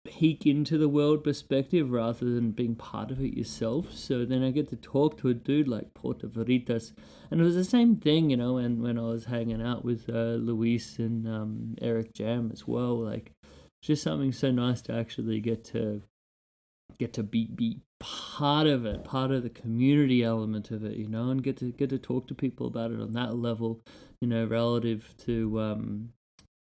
peek into the world perspective rather than being part of it yourself. So then I get to talk to a dude like Portaveritas, and it was the same thing, when I was hanging out with Luis and Eric Jam as well. Like, it's just something so nice to actually get to be part of it, part of the community element of it, and get to talk to people about it on that level, relative to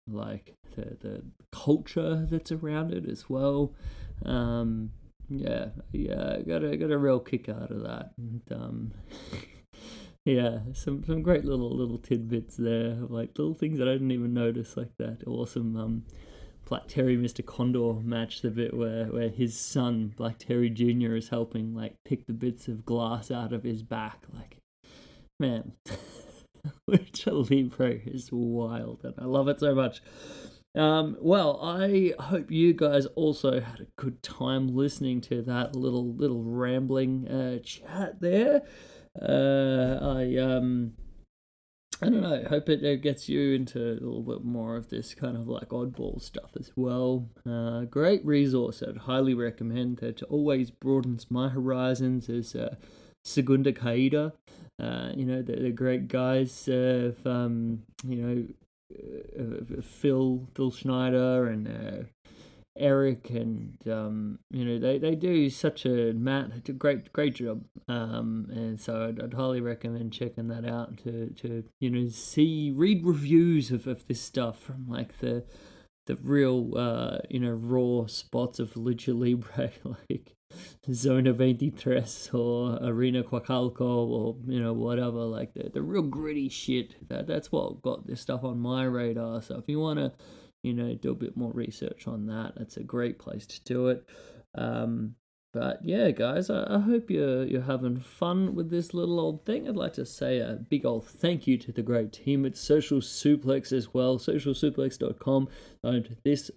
like the culture that's around it as well. Yeah, got a real kick out of that. And, yeah, some great little tidbits there, like little things that I didn't even notice, like that awesome Black Terry Mr. Condor match, the bit where his son Black Terry Jr. is helping like pick the bits of glass out of his back. Like, man, Lucha Libre is wild, and I love it so much. Well, I hope you guys also had a good time listening to that little rambling chat there. I don't know, hope it gets you into a little bit more of this kind of like oddball stuff as well. Great resource I'd highly recommend, that always broadens my horizons, is Segunda Caída. The great guys of, Phil Schneider and Eric, and they do such a great job, and so I'd highly recommend checking that out to read reviews of this stuff from like the real raw spots of Lucha Libre, like Zona 23 or Arena Coacalco, or whatever, like the real gritty shit. That's what got this stuff on my radar. So if you want to do a bit more research on that, that's a great place to do it. But yeah, guys, I hope you're having fun with this little old thing. I'd like to say a big old thank you to the great team at Social Suplex as well, socialsuplex.com, owned this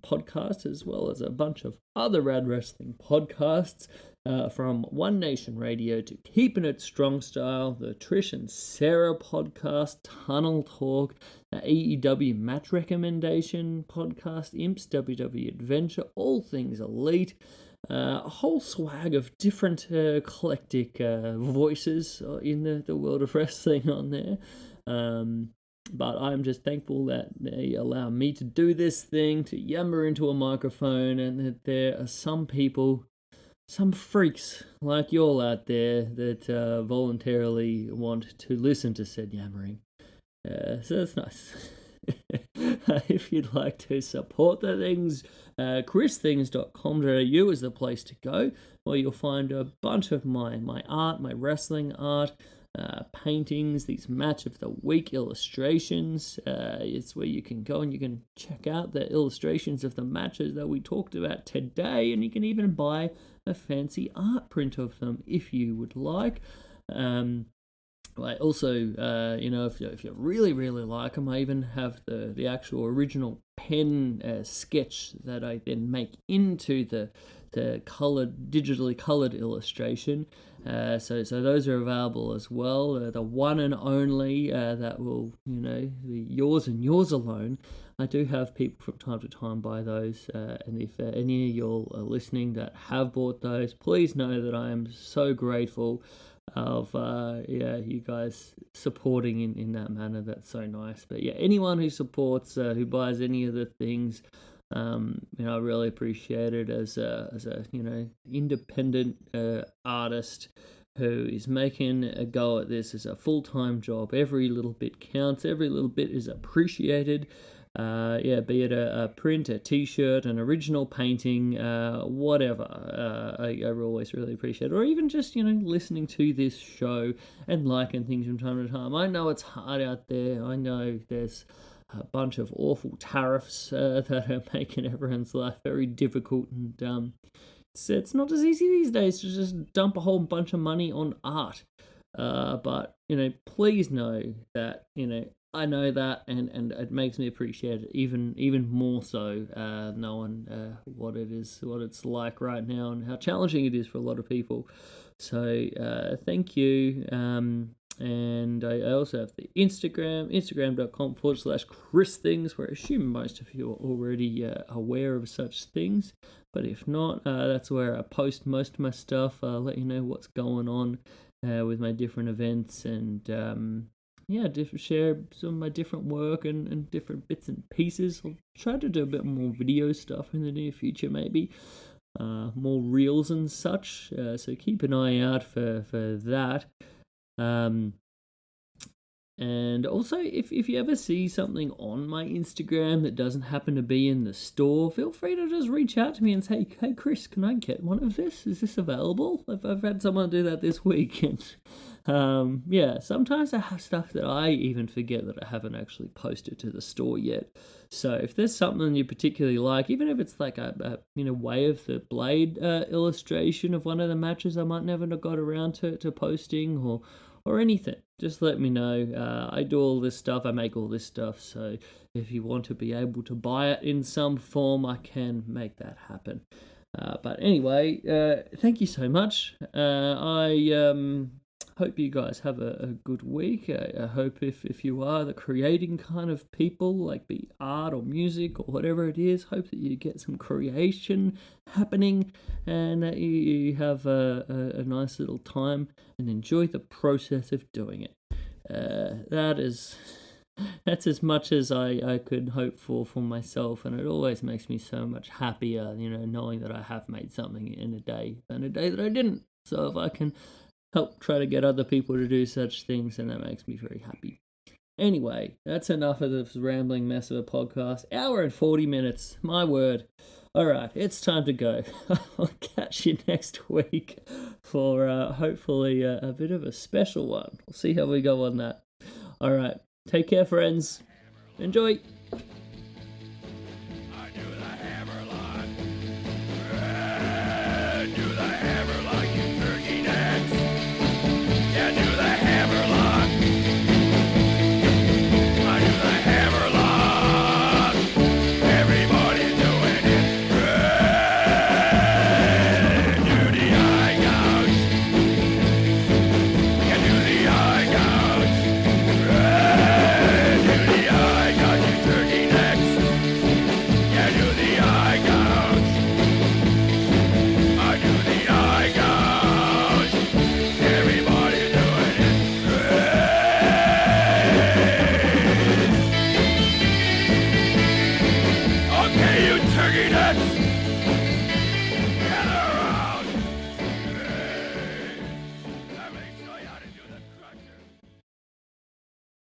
podcast as well as a bunch of other rad wrestling podcasts, from One Nation Radio to Keeping It Strong Style, the Trish and Sarah podcast, Tunnel Talk, the AEW Match Recommendation podcast, Imps WWE Adventure, All Things Elite, a whole swag of different eclectic voices in the world of wrestling on there. But I'm just thankful that they allow me to do this thing, to yammer into a microphone, and that there are some people, some freaks like y'all out there that voluntarily want to listen to said yammering. So that's nice. If you'd like to support the things, christhings.com.au is the place to go, where you'll find a bunch of my art, my wrestling art, paintings, these match of the week illustrations. It's where you can go and you can check out the illustrations of the matches that we talked about today, and you can even buy a fancy art print of them if you would like. I also, if you really, really like them, I even have the actual original pen sketch that I then make into the digitally colored illustration. So those are available as well. The one and only that will, be yours and yours alone. I do have people from time to time buy those, and if any of you are listening that have bought those, please know that I am so grateful of you guys supporting in that manner. That's so nice. But yeah, anyone who supports, who buys any of the things, I really appreciate it as a independent artist who is making a go at this as a full-time job. Every little bit counts. Every little bit is appreciated. Be it a print, a t-shirt, an original painting, whatever. I always really appreciate it. Or even just, listening to this show and liking things from time to time. I know it's hard out there. I know there's a bunch of awful tariffs that are making everyone's life very difficult, and it's not as easy these days to just dump a whole bunch of money on art. But please know that I know that, and it makes me appreciate it even more so, knowing what it's like right now and how challenging it is for a lot of people. So thank you. And I also have the instagram.com/Chris Things, where I assume most of you are already aware of such things. But if not, that's where I post most of my stuff. I'll let you know what's going on with my different events, and share some of my different work and different bits and pieces. I'll try to do a bit more video stuff in the near future, maybe. More reels and such. So keep an eye out for that. And also, if you ever see something on my Instagram that doesn't happen to be in the store, feel free to just reach out to me and say, hey Chris, can I get one of this? Is this available? I've had someone do that this week. And sometimes I have stuff that I even forget that I haven't actually posted to the store yet. So if there's something you particularly like, even if it's like a Way of the Blade illustration of one of the matches I might never have got around to posting, or anything, just let me know. I do all this stuff, I make all this stuff, so if you want to be able to buy it in some form, I can make that happen. But anyway, thank you so much. I hope you guys have a good week. I hope if you are the creating kind of people, like be art or music or whatever it is, hope that you get some creation happening, and that you have a nice little time and enjoy the process of doing it. That's as much as I could hope for myself, and it always makes me so much happier, knowing that I have made something in a day than a day that I didn't. So if I can help try to get other people to do such things, and that makes me very happy. Anyway, that's enough of this rambling mess of a podcast. Hour and 40 minutes, my word. Alright, it's time to go. I'll catch you next week for hopefully a bit of a special one. We'll see how we go on that. Alright, take care friends. Enjoy.